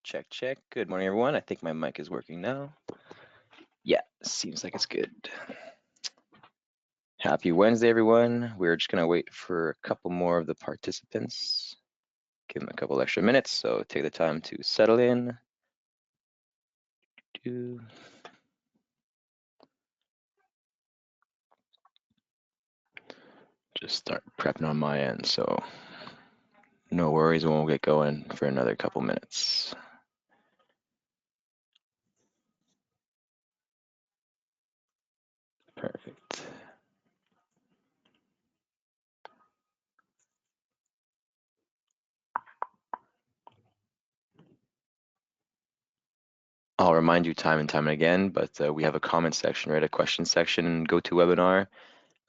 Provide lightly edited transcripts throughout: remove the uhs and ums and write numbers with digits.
Check, check. Good morning, everyone. I think my mic is working now. Yeah, seems like it's good. Happy Wednesday, everyone. We're just gonna wait for a couple more of the participants. Give them a couple extra minutes, so take the time to settle in. Just start prepping on my end, so no worries, we won't get going for another couple minutes. Perfect. I'll remind you time and time again, but we have a comment section, right? A question section in GoToWebinar.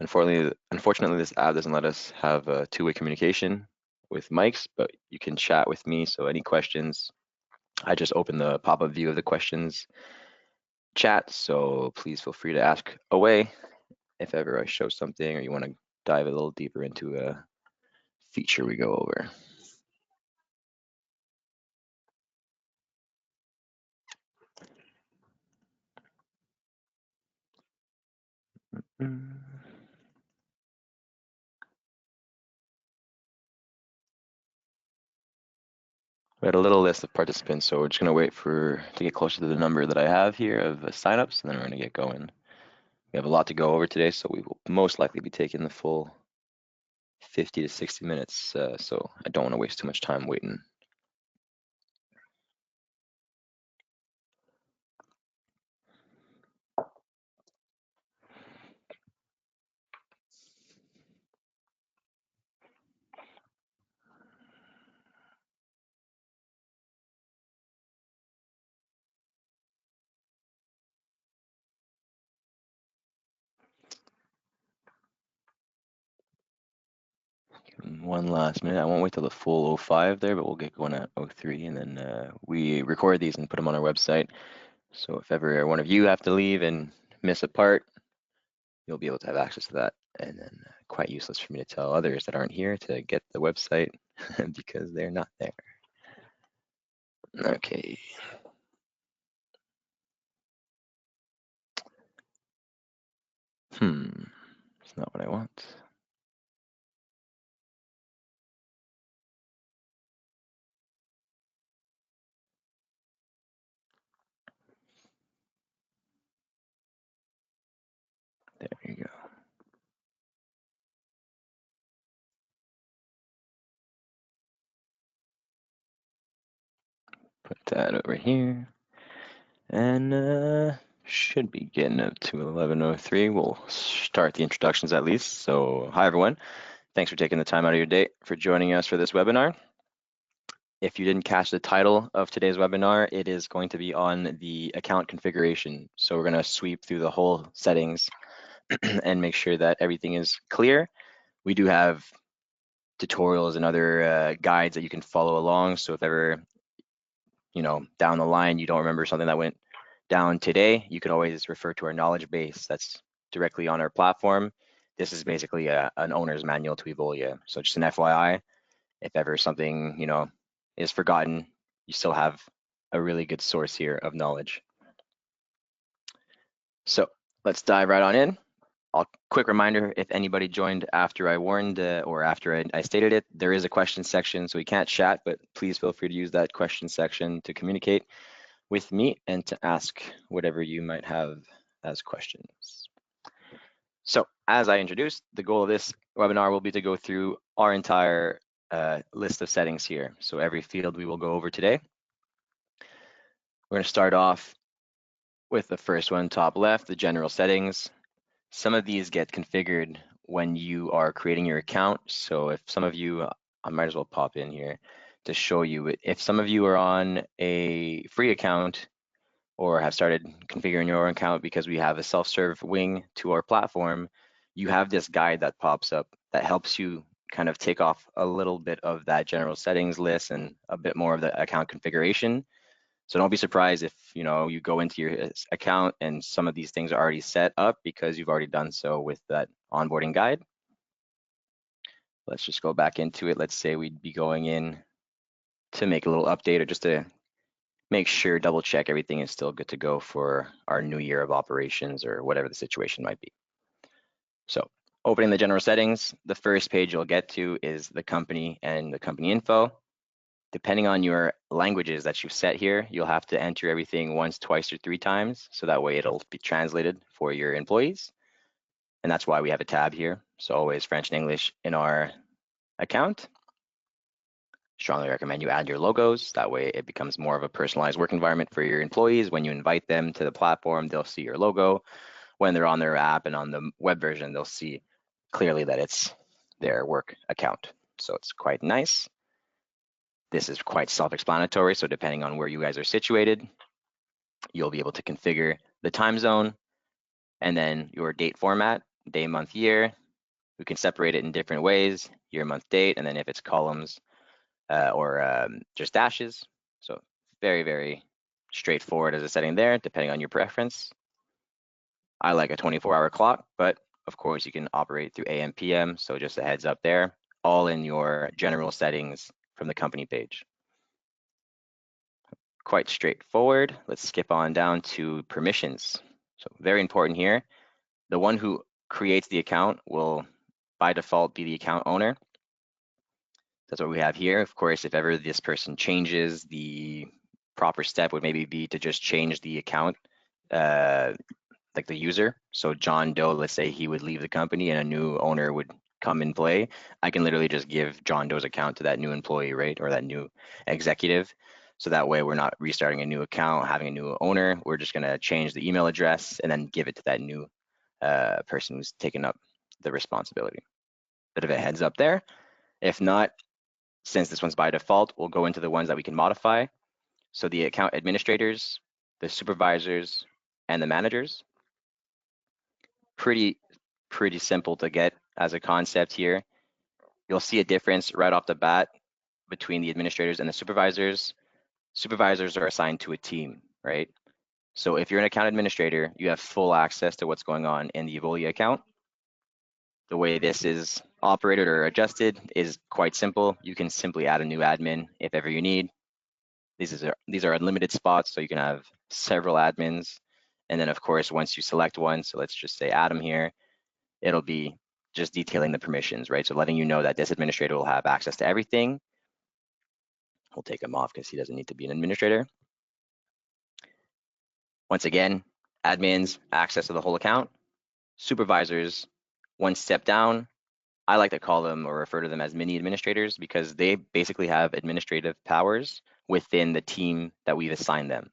Unfortunately, this app doesn't let us have a two-way communication with mics, but you can chat with me. So any questions, I just open the pop-up view of the questions chat. So please feel free to ask away if ever I show something or you want to dive a little deeper into a feature we go over. We had a little list of participants, so we're just going to wait to get closer to the number that I have here of signups, and then we're going to get going. We have a lot to go over today, so we will most likely be taking the full 50 to 60 minutes, so I don't want to waste too much time waiting. One last minute. I won't wait till the full 05 there, but we'll get going at 03, and then we record these and put them on our website. So if ever one of you have to leave and miss a part, you'll be able to have access to that. And then quite useless for me to tell others that aren't here to get the website because they're not there. Okay. It's not what I want. There you go. Put that over here. And should be getting up to 11:03. We'll start the introductions at least. So hi, everyone. Thanks for taking the time out of your day for joining us for this webinar. If you didn't catch the title of today's webinar, it is going to be on the account configuration. So we're going to sweep through the whole settings and make sure that everything is clear. We do have tutorials and other guides that you can follow along. So if ever, down the line, you don't remember something that went down today, you can always refer to our knowledge base that's directly on our platform. This is basically an owner's manual to Evolia. So just an FYI, if ever something, is forgotten, you still have a really good source here of knowledge. So let's dive right on in. Quick reminder, if anybody joined after I warned or after I stated it, there is a question section, so we can't chat, but please feel free to use that question section to communicate with me and to ask whatever you might have as questions. So as I introduced, the goal of this webinar will be to go through our entire list of settings here. So every field we will go over today. We're going to start off with the first one, top left, the general settings. Some of these get configured when you are creating your account. So if some of you, I might as well pop in here to show you, if some of you are on a free account or have started configuring your account because we have a self-serve wing to our platform, you have this guide that pops up that helps you kind of take off a little bit of that general settings list and a bit more of the account configuration. So don't be surprised if you go into your account and some of these things are already set up because you've already done so with that onboarding guide. Let's just go back into it. Let's say we'd be going in to make a little update, or just to make sure, double check everything is still good to go for our new year of operations or whatever the situation might be. So opening the general settings, the first page you'll get to is the company and the company info. Depending on your languages that you've set here, you'll have to enter everything once, twice, or 3 times, so that way it'll be translated for your employees. And that's why we have a tab here. So always French and English in our account. Strongly recommend you add your logos. That way it becomes more of a personalized work environment for your employees. When you invite them to the platform, they'll see your logo. When they're on their app and on the web version, they'll see clearly that it's their work account. So it's quite nice. This is quite self-explanatory. So depending on where you guys are situated, you'll be able to configure the time zone and then your date format, day, month, year. We can separate it in different ways, year, month, date, and then if it's columns or just dashes. So very, very straightforward as a setting there, depending on your preference. I like a 24-hour clock, but of course you can operate through AM, PM. So just a heads up there, all in your general settings from the company page. Quite straightforward. Let's skip on down to permissions. So very important here. The one who creates the account will by default be the account owner. That's what we have here. Of course, if ever this person changes, the proper step would maybe be to just change the account, like the user. So John Doe, let's say he would leave the company and a new owner would come and play. I can literally just give John Doe's account to that new employee, right? Or that new executive. So that way we're not restarting a new account, having a new owner. We're just gonna change the email address and then give it to that new person who's taken up the responsibility. Bit of a heads up there. If not, since this one's by default, we'll go into the ones that we can modify. So the account administrators, the supervisors, and the managers. Pretty simple to get as a concept here. You'll see a difference right off the bat between the administrators and the supervisors. Supervisors are assigned to a team, right? So if you're an account administrator, you have full access to what's going on in the Evolia account. The way this is operated or adjusted is quite simple. You can simply add a new admin if ever you need. These are unlimited spots, so you can have several admins. And then of course, once you select one, so let's just say Adam here, it'll be just detailing the permissions, right? So letting you know that this administrator will have access to everything. We'll take him off because he doesn't need to be an administrator. Once again, admins, access to the whole account. Supervisors, one step down. I like to call them or refer to them as mini administrators because they basically have administrative powers within the team that we've assigned them.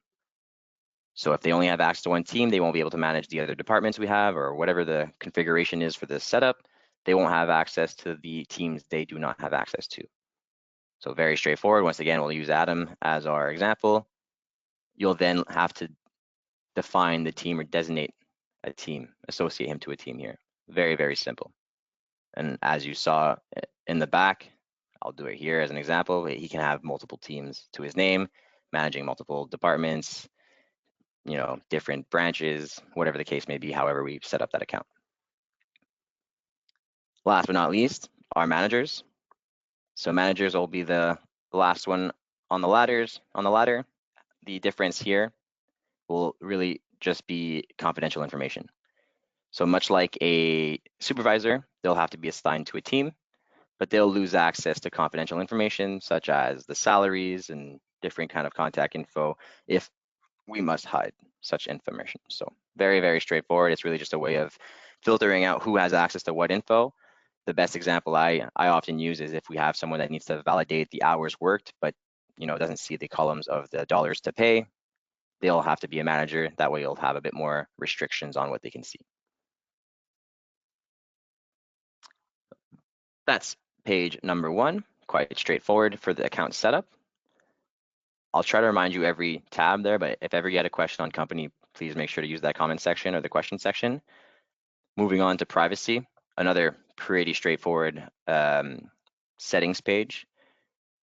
So if they only have access to one team, they won't be able to manage the other departments we have or whatever the configuration is for this setup. They won't have access to the teams they do not have access to. So very straightforward. Once again, we'll use Adam as our example. You'll then have to define the team or designate a team, associate him to a team here. Very, very simple. And as you saw in the back, I'll do it here as an example. He can have multiple teams to his name, managing multiple departments, different branches, whatever the case may be, however we set up that account. Last but not least, our managers. So managers will be the last one on the ladder. The difference here will really just be confidential information. So much like a supervisor, they'll have to be assigned to a team, but they'll lose access to confidential information such as the salaries and different kind of contact info if we must hide such information. So very, very straightforward. It's really just a way of filtering out who has access to what info. The best example I often use is if we have someone that needs to validate the hours worked, but doesn't see the columns of the dollars to pay, they'll have to be a manager. That way you'll have a bit more restrictions on what they can see. That's page number 1, quite straightforward for the account setup. I'll try to remind you every tab there, but if ever you had a question on company, please make sure to use that comment section or the question section. Moving on to privacy, another pretty straightforward settings page.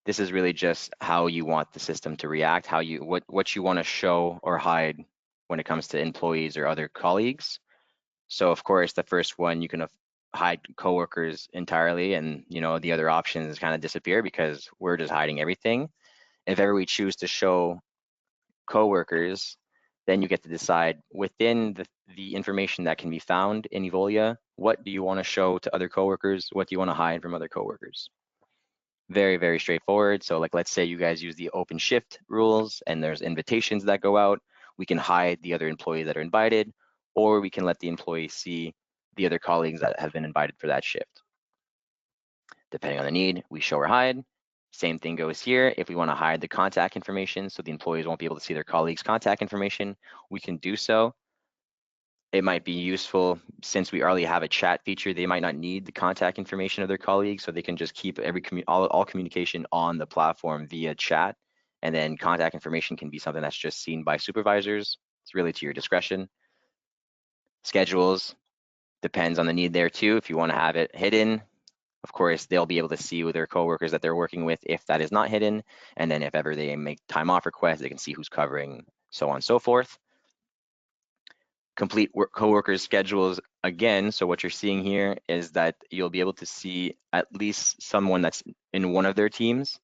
This is really just how you want the system to react, what you want to show or hide when it comes to employees or other colleagues. So of course, the first one, you can hide coworkers entirely, and the other options kind of disappear because we're just hiding everything. If ever we choose to show coworkers, then you get to decide within the information that can be found in Evolia, what do you want to show to other coworkers? What do you want to hide from other coworkers? Very, very straightforward. So like, let's say you guys use the open shift rules and there's invitations that go out. We can hide the other employees that are invited, or we can let the employee see the other colleagues that have been invited for that shift. Depending on the need, we show or hide. Same thing goes here. If we want to hide the contact information so the employees won't be able to see their colleagues' contact information, we can do so. It might be useful since we already have a chat feature, they might not need the contact information of their colleagues, so they can just keep all communication on the platform via chat, and then contact information can be something that's just seen by supervisors. It's really to your discretion. Schedules, depends on the need there too. If you want to have it hidden, of course, they'll be able to see with their coworkers that they're working with if that is not hidden. And then if ever they make time off requests, they can see who's covering, so on and so forth. Complete coworkers schedules again. So what you're seeing here is that you'll be able to see at least someone that's in one of their teams.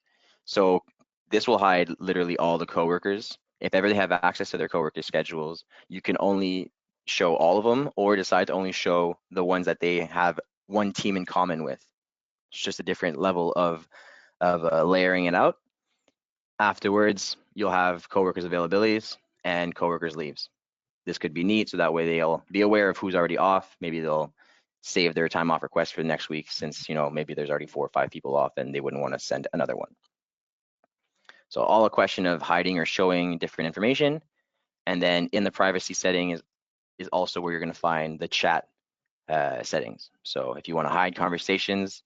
So this will hide literally all the coworkers. If ever they have access to their coworker schedules, you can only show all of them or decide to only show the ones that they have one team in common with. It's just a different level of layering it out. Afterwards, you'll have coworkers availabilities and coworkers leaves. This could be neat, so that way they'll be aware of who's already off. Maybe they'll save their time off request for the next week since, maybe there's already 4 or 5 people off and they wouldn't want to send another one. So all a question of hiding or showing different information. And then in the privacy setting is also where you're going to find the chat settings. So if you want to hide conversations,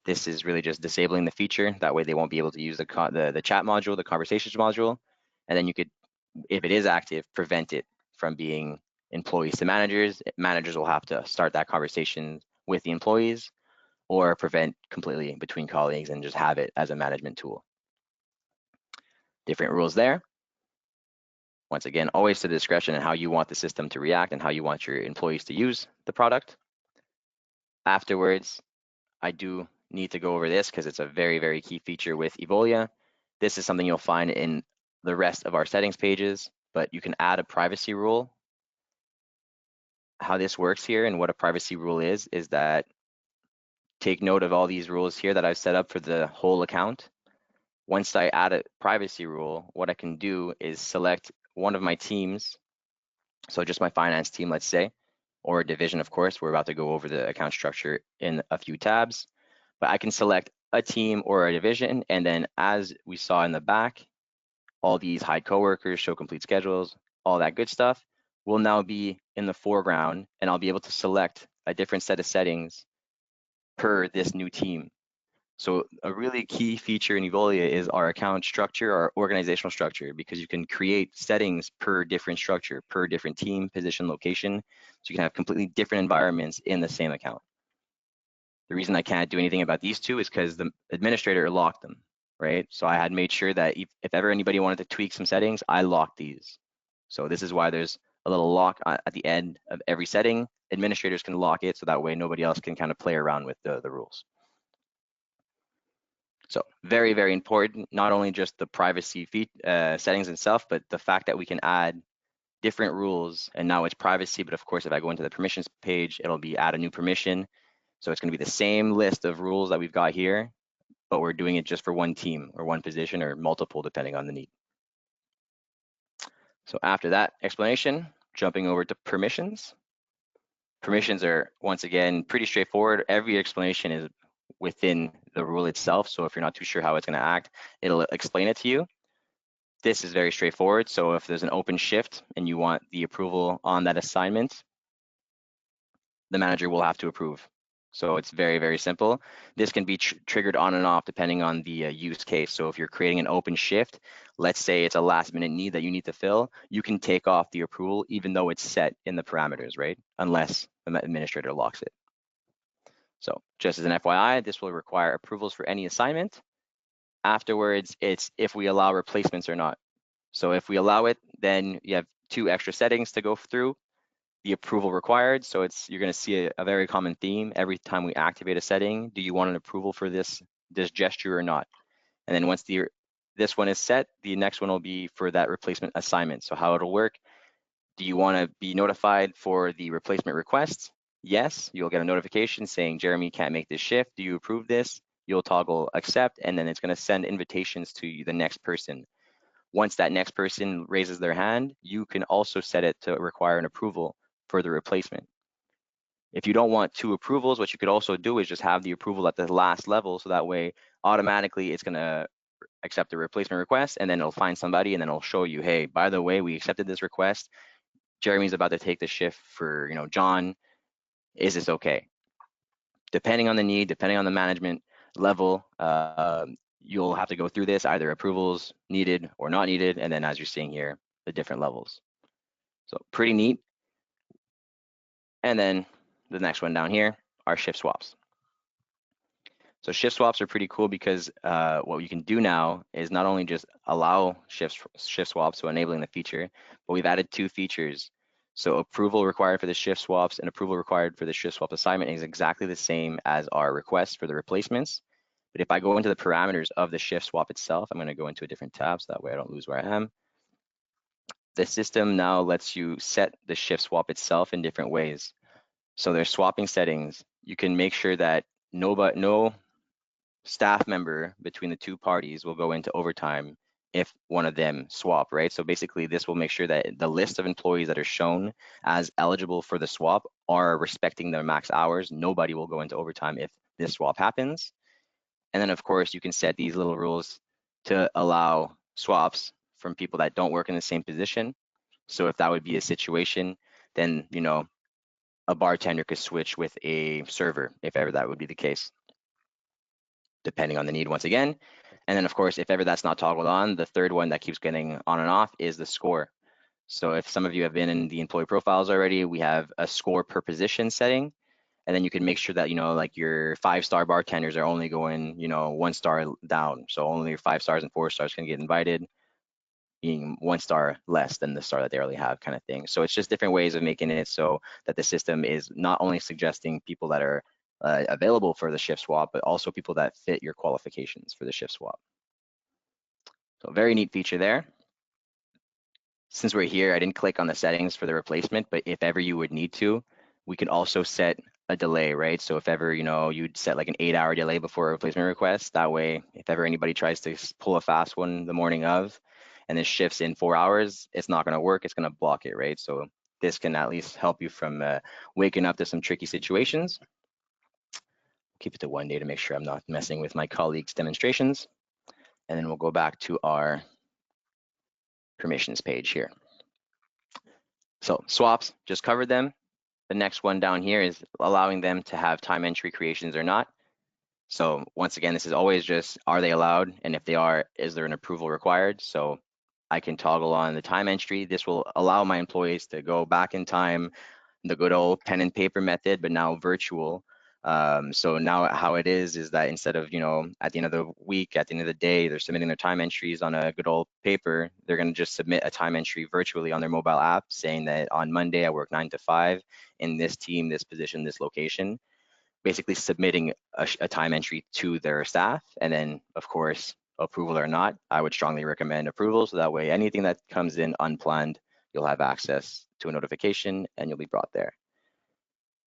this is really just disabling the feature. That way they won't be able to use the chat module, the conversations module. And then you could, if it is active, prevent it from being employees to managers. Managers will have to start that conversation with the employees or prevent completely between colleagues and just have it as a management tool. Different rules there. Once again, always to the discretion and how you want the system to react and how you want your employees to use the product. Afterwards, I do need to go over this because it's a very, very key feature with Evolia. This is something you'll find in the rest of our settings pages, but you can add a privacy rule. How this works here and what a privacy rule is that take note of all these rules here that I've set up for the whole account. Once I add a privacy rule, what I can do is select one of my teams. So just my finance team, let's say, or a division, of course. We're about to go over the account structure in a few tabs, but I can select a team or a division. And then as we saw in the back, all these hide coworkers, show complete schedules, all that good stuff will now be in the foreground, and I'll be able to select a different set of settings per this new team. So a really key feature in Evolia is our account structure, our organizational structure, because you can create settings per different structure, per different team, position, location. So you can have completely different environments in the same account. The reason I can't do anything about these two is because the administrator locked them, right? So I had made sure that if ever anybody wanted to tweak some settings, I locked these. So this is why there's a little lock at the end of every setting. Administrators can lock it so that way nobody else can kind of play around with the rules. So very, very important, not only just the privacy settings itself, but the fact that we can add different rules. And now it's privacy, but of course, if I go into the permissions page, it'll be add a new permission. So it's going to be the same list of rules that we've got here, but we're doing it just for one team or one position or multiple, depending on the need. So after that explanation, jumping over to permissions. Permissions are, once again, pretty straightforward. Every explanation is within the rule itself. So if you're not too sure how it's going to act, it'll explain it to you. This is very straightforward. So if there's an open shift and you want the approval on that assignment, the manager will have to approve. So it's very, very simple. This can be triggered on and off depending on the use case. So if you're creating an open shift, let's say it's a last minute need that you need to fill, you can take off the approval even though it's set in the parameters, right? Unless the administrator locks it. So just as an FYI, this will require approvals for any assignment. Afterwards, it's if we allow replacements or not. So if we allow it, then you have 2 extra settings to go through. The approval required. So you're going to see a very common theme every time we activate a setting. Do you want an approval for this gesture or not? And then once the this one is set, the next one will be for that replacement assignment. So how it'll work, do you want to be notified for the replacement request? Yes, you'll get a notification saying Jeremy can't make this shift. Do you approve this? You'll toggle accept, and then it's going to send invitations to the next person. Once that next person raises their hand, you can also set it to require an approval for the replacement. If you don't want two approvals, what you could also do is just have the approval at the last level, so that way automatically it's going to accept the replacement request, and then it'll find somebody, and then it'll show you, hey, by the way, we accepted this request. Jeremy's about to take the shift for, John. Is this okay? Depending on the need, depending on the management level, you'll have to go through this, either approvals needed or not needed, and then as you're seeing here, the different levels. So pretty neat. And then the next one down here are shift swaps. So shift swaps are pretty cool because what you can do now is not only just allow shift swaps, so enabling the feature, but we've added two features. So approval required for the shift swaps and approval required for the shift swap assignment is exactly the same as our request for the replacements. But if I go into the parameters of the shift swap itself, I'm going to go into a different tab so that way I don't lose where I am. The system now lets you set the shift swap itself in different ways. So there's swapping settings. You can make sure that no staff member between the two parties will go into overtime if one of them swap, right? So basically this will make sure that the list of employees that are shown as eligible for the swap are respecting their max hours. Nobody will go into overtime if this swap happens. And then of course you can set these little rules to allow swaps from people that don't work in the same position. So if that would be a situation, then, a bartender could switch with a server if ever that would be the case, depending on the need once again. And then of course, if ever that's not toggled on, the third one that keeps getting on and off is the score. So if some of you have been in the employee profiles already, we have a score per position setting. And then you can make sure that, like your 5-star bartenders are only going, 1 star down. So only your 5 stars and 4 stars can get invited, being 1 star less than the star that they already have, kind of thing. So it's just different ways of making it so that the system is not only suggesting people that are available for the shift swap, but also people that fit your qualifications for the shift swap. So very neat feature there. Since we're here, I didn't click on the settings for the replacement, but if ever you would need to, we can also set a delay, right? So if ever, you'd set like an 8-hour delay before a replacement request, that way, if ever anybody tries to pull a fast one the morning of, and this shifts in 4 hours, it's not going to work. It's going to block it, right? So this can at least help you from waking up to some tricky situations. Keep it to 1 day to make sure I'm not messing with my colleagues' demonstrations. And then we'll go back to our permissions page here. So swaps, just covered them. The next one down here is allowing them to have time entry creations or not. So once again, this is always just, are they allowed? And if they are, is there an approval required? So I can toggle on the time entry. This will allow my employees to go back in time, the good old pen and paper method, but now virtual. So now how it is that instead of, at the end of the week, at the end of the day, they're submitting their time entries on a good old paper, they're going to just submit a time entry virtually on their mobile app saying that on Monday I work 9 to 5 in this team, this position, this location, basically submitting a time entry to their staff. And then of course, approval or not, I would strongly recommend approval. So that way, anything that comes in unplanned, you'll have access to a notification and you'll be brought there.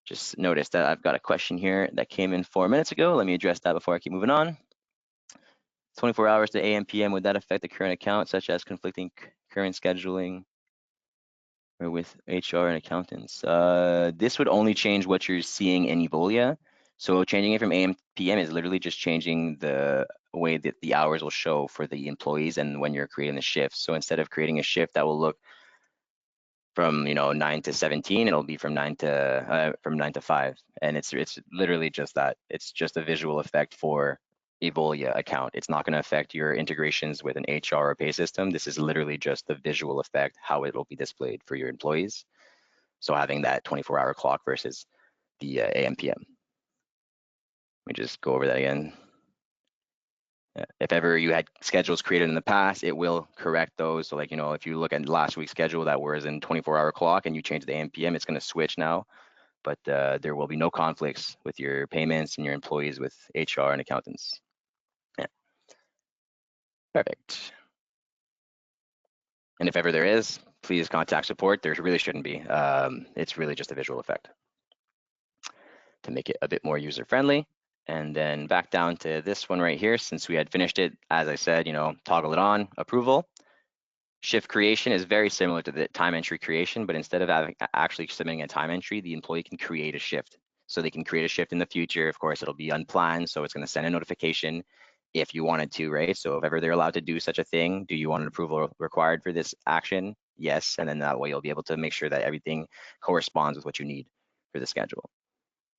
Just noticed that I've got a question here that came in 4 minutes ago. Let me address that before I keep moving on. 24 hours to AM, PM, would that affect the current account, such as conflicting current scheduling or with HR and accountants? This would only change what you're seeing in Evolia. So changing it from AM to PM is literally just changing the way that the hours will show for the employees and when you're creating the shift. So instead of creating a shift that will look from 9 to 17, it'll be from 9 to 5, and it's literally just that. It's just a visual effect for Evolia account. It's not going to affect your integrations with an HR or pay system. This is literally just the visual effect, how it will be displayed for your employees. So having that 24-hour clock versus the AM PM. Let me just go over that again. If ever you had schedules created in the past, it will correct those. So like, if you look at last week's schedule that was in 24-hour clock and you change the AM PM, it's going to switch now. But there will be no conflicts with your payments and your employees with HR and accountants. Yeah. Perfect. And if ever there is, please contact support. There really shouldn't be. It's really just a visual effect to make it a bit more user-friendly. And then back down to this one right here, since we had finished it, as I said, toggle it on, approval. Shift creation is very similar to the time entry creation, but instead of actually submitting a time entry, the employee can create a shift. So they can create a shift in the future. Of course, it'll be unplanned, so it's going to send a notification if you wanted to, right? So if ever they're allowed to do such a thing, do you want an approval required for this action? Yes, and then that way you'll be able to make sure that everything corresponds with what you need for the schedule.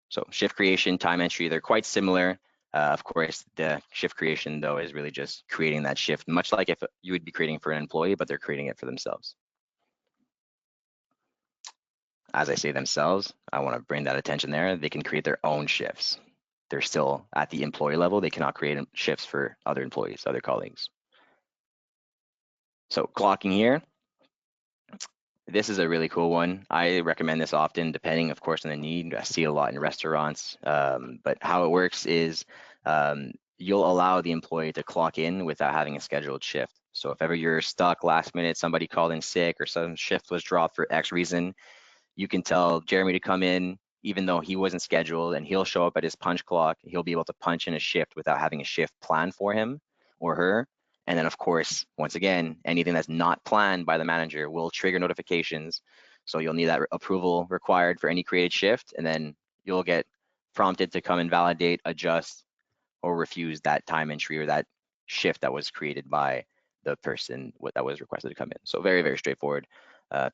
So shift creation, time entry, they're quite similar. Of course, the shift creation, though, is really just creating that shift, much like if you would be creating for an employee, but they're creating it for themselves. As I say themselves, I want to bring that attention there. They can create their own shifts. They're still at the employee level. They cannot create shifts for other employees, other colleagues. So clocking here. This is a really cool one. I recommend this often, depending, of course, on the need. I see a lot in restaurants, but how it works is you'll allow the employee to clock in without having a scheduled shift. So if ever you're stuck last minute, somebody called in sick or some shift was dropped for X reason, you can tell Jeremy to come in even though he wasn't scheduled, and he'll show up at his punch clock. He'll be able to punch in a shift without having a shift planned for him or her. And then, of course, once again, anything that's not planned by the manager will trigger notifications. So you'll need that approval required for any created shift, and then you'll get prompted to come and validate, adjust, or refuse that time entry or that shift that was created by the person that was requested to come in. So very, very straightforward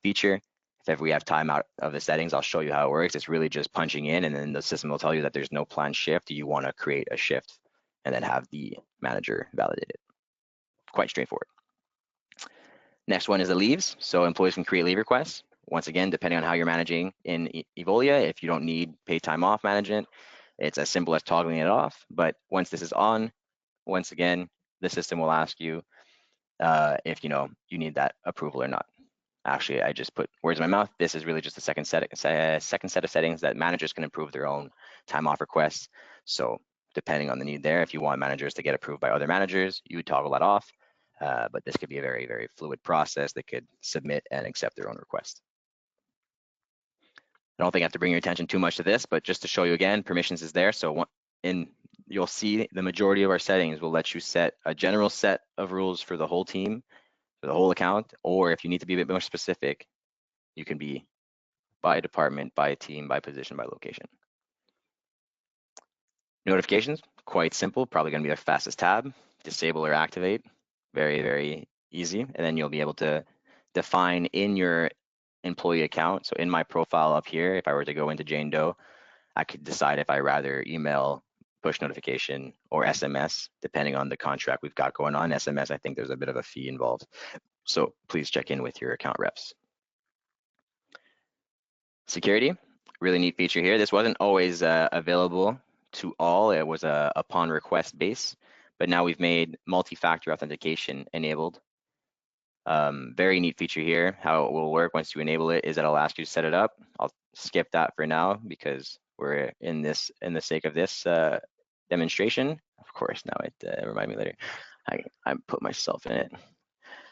feature. If ever we have time out of the settings, I'll show you how it works. It's really just punching in, and then the system will tell you that there's no planned shift. You want to create a shift and then have the manager validate it. Quite straightforward. Next one is the leaves. So employees can create leave requests. Once again, depending on how you're managing in Evolia, if you don't need paid time off management, it's as simple as toggling it off. But once this is on, once again, the system will ask you if you need that approval or not. Actually, I just put words in my mouth. This is really just a second set of settings that managers can approve their own time off requests. So depending on the need there, if you want managers to get approved by other managers, you would toggle that off. But this could be a very, very fluid process. They could submit and accept their own request. I don't think I have to bring your attention too much to this, but just to show you again, permissions is there. So you'll see the majority of our settings will let you set a general set of rules for the whole team, for the whole account, or if you need to be a bit more specific, you can be by department, by team, by position, by location. Notifications, quite simple, probably going to be the fastest tab. Disable or activate, very, very easy. And then you'll be able to define in your employee account. So in my profile up here, if I were to go into Jane Doe, I could decide if I rather email, push notification, or SMS, depending on the contract we've got going on. SMS, I think there's a bit of a fee involved. So please check in with your account reps. Security, really neat feature here. This wasn't always available to all. It was a upon request base, but now we've made multi-factor authentication enabled. Very neat feature here. How it will work once you enable it is that it'll ask you to set it up. I'll skip that for now because we're in the sake of this demonstration. Of course, now it remind me later. I put myself in it.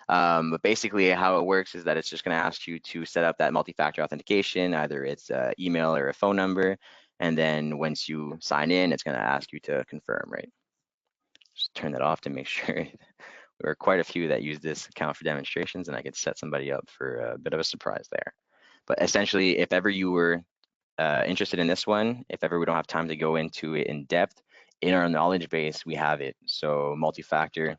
But basically how it works is that it's just going to ask you to set up that multi-factor authentication, either it's an email or a phone number. And then once you sign in, it's going to ask you to confirm, right? Just turn that off to make sure. There are quite a few that use this account for demonstrations, and I could set somebody up for a bit of a surprise there. But essentially, if ever you were interested in this one, if ever we don't have time to go into it in depth, in our knowledge base, we have it. So multi-factor,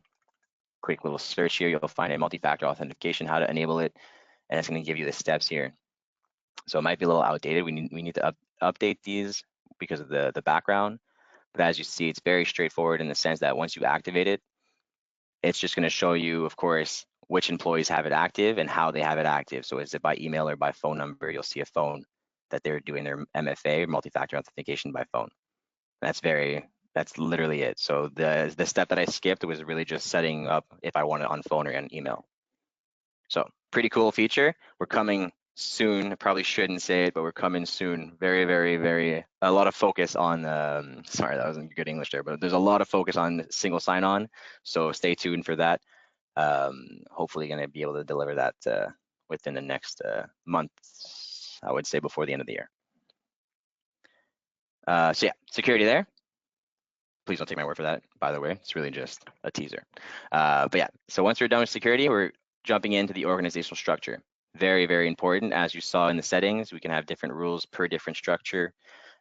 quick little search here, you'll find a multi-factor authentication, how to enable it, and it's going to give you the steps here. So it might be a little outdated. We need to update these because of the background. But as you see, it's very straightforward in the sense that once you activate it, it's just going to show you, of course, which employees have it active and how they have it active. So is it by email or by phone number? You'll see a phone that they're doing their MFA, multi-factor authentication by phone. That's literally it. So the step that I skipped was really just setting up if I want it on phone or on email. So pretty cool feature. We're coming soon. I probably shouldn't say it, but we're coming soon. Very, very, very, a lot of focus on, sorry, that wasn't good English there, but there's a lot of focus on single sign-on. So stay tuned for that. Hopefully going to be able to deliver that within the next month, I would say before the end of the year. So yeah, security there. Please don't take my word for that, by the way. It's really just a teaser. But yeah, so once we're done with security, we're jumping into the organizational structure. Very, very important. As you saw in the settings, we can have different rules per different structure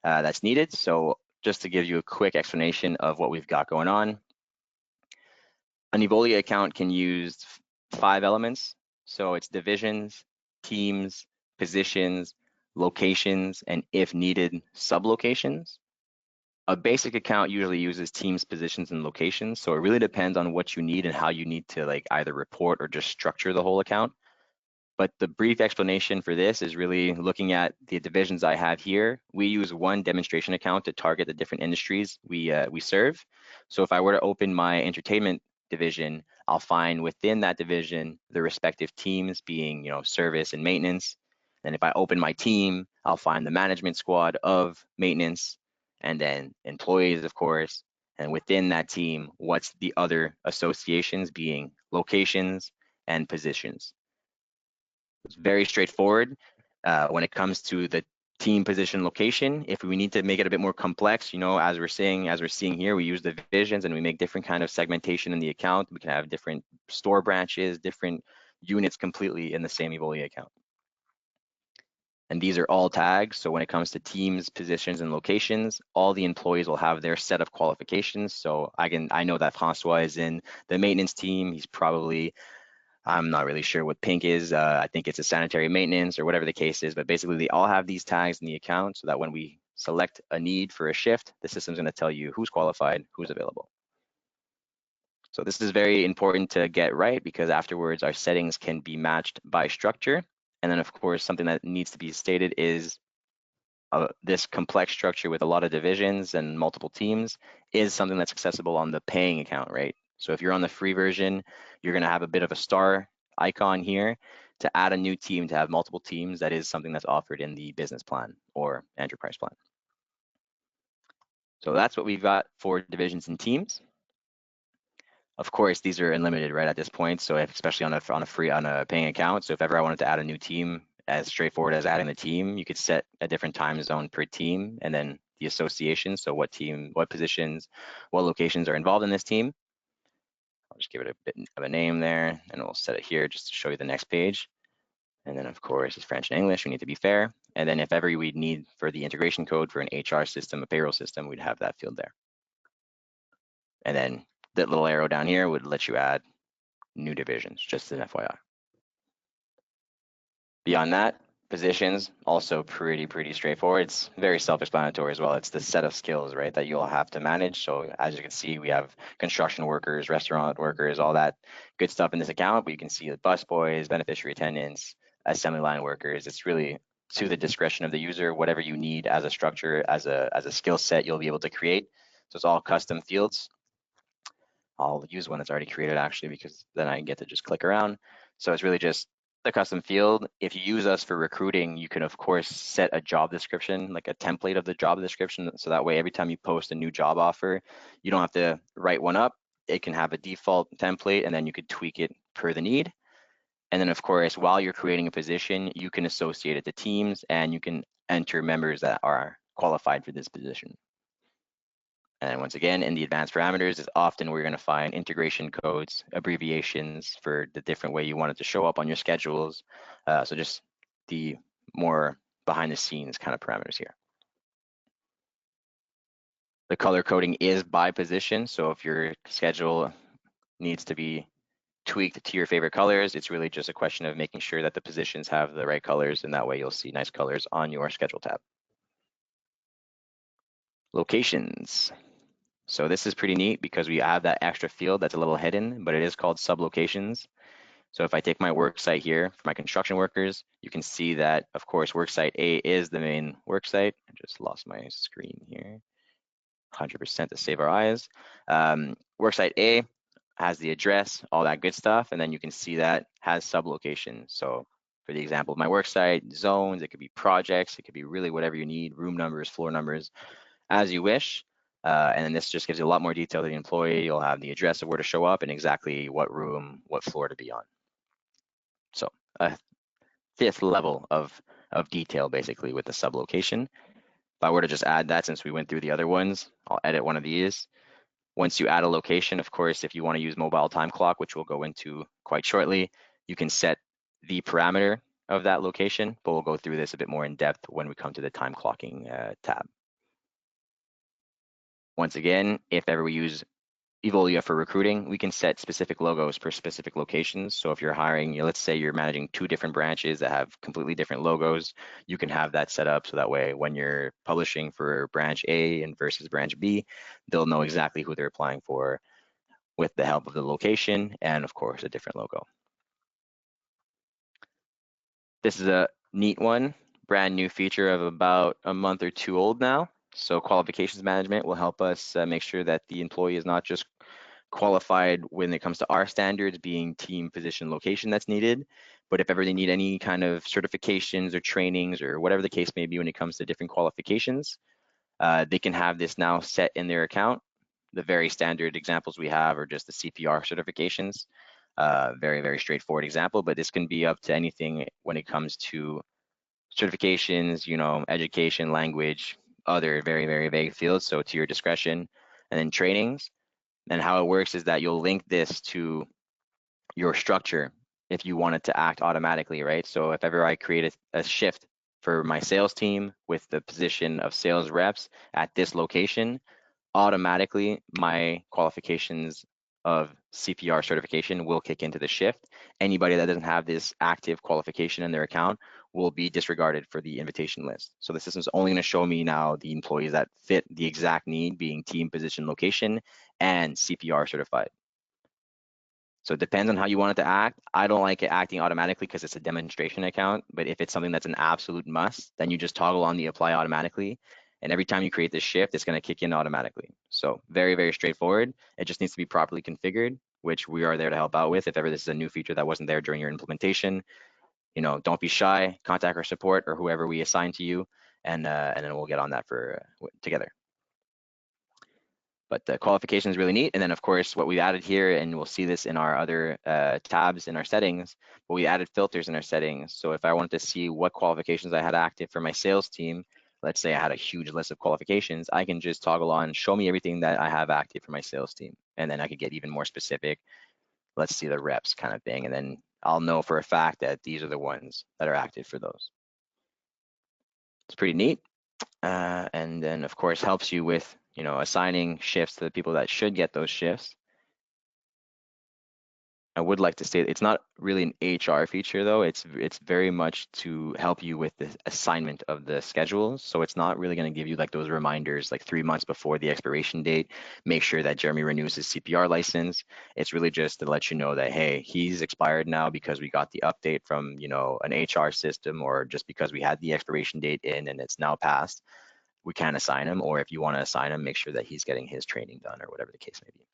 that's needed. So just to give you a quick explanation of what we've got going on, an Evolia account can use 5 elements. So it's divisions, teams, positions, locations, and if needed, sublocations. A basic account usually uses teams, positions, and locations. So it really depends on what you need and how you need to like either report or just structure the whole account. But the brief explanation for this is really looking at the divisions I have here. We use one demonstration account to target the different industries we serve. So if I were to open my entertainment division, I'll find within that division the respective teams being, service and maintenance. And if I open my team, I'll find the management squad of maintenance and then employees, of course. And within that team, what's the other associations being locations and positions. It's very straightforward when it comes to the team position location. If we need to make it a bit more complex, as we're seeing here, we use the divisions and we make different kind of segmentation in the account. We can have different store branches, different units completely in the same Evolia account. And these are all tags. So when it comes to teams, positions, and locations, all the employees will have their set of qualifications. So I know that Francois is in the maintenance team. He's probably, I'm not really sure what pink is. I think it's a sanitary maintenance or whatever the case is, but basically they all have these tags in the account so that when we select a need for a shift, the system's going to tell you who's qualified, who's available. So this is very important to get right because afterwards our settings can be matched by structure. And then of course, something that needs to be stated is this complex structure with a lot of divisions and multiple teams is something that's accessible on the paying account, right? So if you're on the free version, you're going to have a bit of a star icon here to add a new team, to have multiple teams. That is something that's offered in the business plan or enterprise plan. So that's what we've got for divisions and teams. Of course, these are unlimited right at this point. So especially on a paying account. So if ever I wanted to add a new team, as straightforward as adding the team, you could set a different time zone per team and then the association. So what team, what positions, what locations are involved in this team. I'll just give it a bit of a name there and we'll set it here just to show you the next page. And then of course, it's French and English, we need to be fair. And then if ever we'd need for the integration code for an HR system, a payroll system, we'd have that field there. And then that little arrow down here would let you add new divisions, just an FYI. Beyond that, positions, also pretty straightforward. It's very self-explanatory as well. It's the set of skills, right, that you'll have to manage. So as you can see, we have construction workers, restaurant workers, all that good stuff in this account, but you can see the bus boys, beneficiary attendants, assembly line workers. It's really to the discretion of the user, whatever you need as a structure, as a skill set, you'll be able to create. So it's all custom fields. I'll use one that's already created actually, because then I get to just click around. So it's really just the custom field. If you use us for recruiting, you can of course set a job description, like a template of the job description. So that way, every time you post a new job offer, you don't have to write one up. It can have a default template and then you could tweak it per the need. And then of course, while you're creating a position, you can associate it to teams and you can enter members that are qualified for this position. And once again, in the advanced parameters is often where you're going to find integration codes, abbreviations for the different way you want it to show up on your schedules. So just the more behind the scenes kind of parameters here. The color coding is by position. So if your schedule needs to be tweaked to your favorite colors, it's really just a question of making sure that the positions have the right colors, and that way you'll see nice colors on your schedule tab. Locations. So this is pretty neat because we have that extra field that's a little hidden, but it is called sublocations. So if I take my work site here for my construction workers, you can see that, of course, work site A is the main work site. I just lost my screen here. 100% to save our eyes. Work site A has the address, all that good stuff, and then you can see that has sublocations. So for the example of my work site, zones, it could be projects, it could be really whatever you need, room numbers, floor numbers, as you wish. And then this just gives you a lot more detail to the employee. You'll have the address of where to show up and exactly what room, what floor to be on. So a fifth level of detail basically with the sublocation. If I were to just add that, since we went through the other ones, I'll edit one of these. Once you add a location, of course, if you want to use mobile time clock, which we'll go into quite shortly, you can set the parameter of that location, but we'll go through this a bit more in depth when we come to the time clocking tab. Once again, if ever we use Evolia for recruiting, we can set specific logos for specific locations. So if you're hiring, let's say you're managing 2 different branches that have completely different logos, you can have that set up so that way when you're publishing for branch A and versus branch B, they'll know exactly who they're applying for with the help of the location and of course a different logo. This is a neat one, brand new feature of about a month or 2 old now. So qualifications management will help us make sure that the employee is not just qualified when it comes to our standards being team, position, location that's needed, but if ever they need any kind of certifications or trainings or whatever the case may be when it comes to different qualifications, they can have this now set in their account. The very standard examples we have are just the CPR certifications. Very, very straightforward example, but this can be up to anything when it comes to certifications, education, language, other very, very vague fields. So to your discretion. And then trainings. And how it works is that you'll link this to your structure if you want it to act automatically, right? So if ever I create a shift for my sales team with the position of sales reps at this location, automatically my qualifications of CPR certification will kick into the shift. Anybody that doesn't have this active qualification in their account will be disregarded for the invitation list. So the system's only going to show me now the employees that fit the exact need, being team, position, location, and CPR certified. So it depends on how you want it to act. I don't like it acting automatically because it's a demonstration account, but if it's something that's an absolute must, then you just toggle on the apply automatically. And every time you create this shift, it's going to kick in automatically. So very, very straightforward. It just needs to be properly configured, which we are there to help out with. If ever this is a new feature that wasn't there during your implementation, don't be shy, contact our support or whoever we assign to you, and then we'll get on that together. But the qualification is really neat. And then of course, what we added here, and we'll see this in our other tabs in our settings, but we added filters in our settings. So if I wanted to see what qualifications I had active for my sales team, let's say I had a huge list of qualifications, I can just toggle on, show me everything that I have active for my sales team. And then I could get even more specific. Let's see the reps kind of thing. And then I'll know for a fact that these are the ones that are active for those. It's pretty neat. And then of course helps you with assigning shifts to the people that should get those shifts. I would like to say it's not really an HR feature though. It's very much to help you with the assignment of the schedules. So it's not really going to give you like those reminders like 3 months before the expiration date. Make sure that Jeremy renews his CPR license. It's really just to let you know that, hey, he's expired now because we got the update from an HR system, or just because we had the expiration date in and it's now passed. We can assign him, or if you want to assign him, make sure that he's getting his training done or whatever the case may be.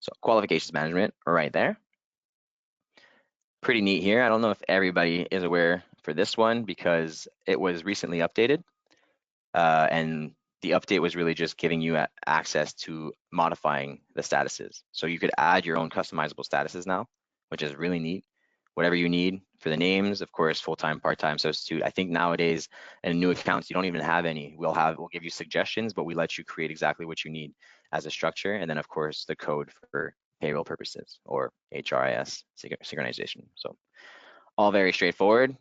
So qualifications management right there. Pretty neat here. I don't know if everybody is aware for this one because it was recently updated. And the update was really just giving you access to modifying the statuses. So you could add your own customizable statuses now, which is really neat. Whatever you need for the names, of course, full-time, part-time, substitute. I think nowadays in new accounts, you don't even have any. We'll give you suggestions, but we let you create exactly what you need as a structure. And then of course, the code for payroll purposes or HRIS synchronization. So all very straightforward.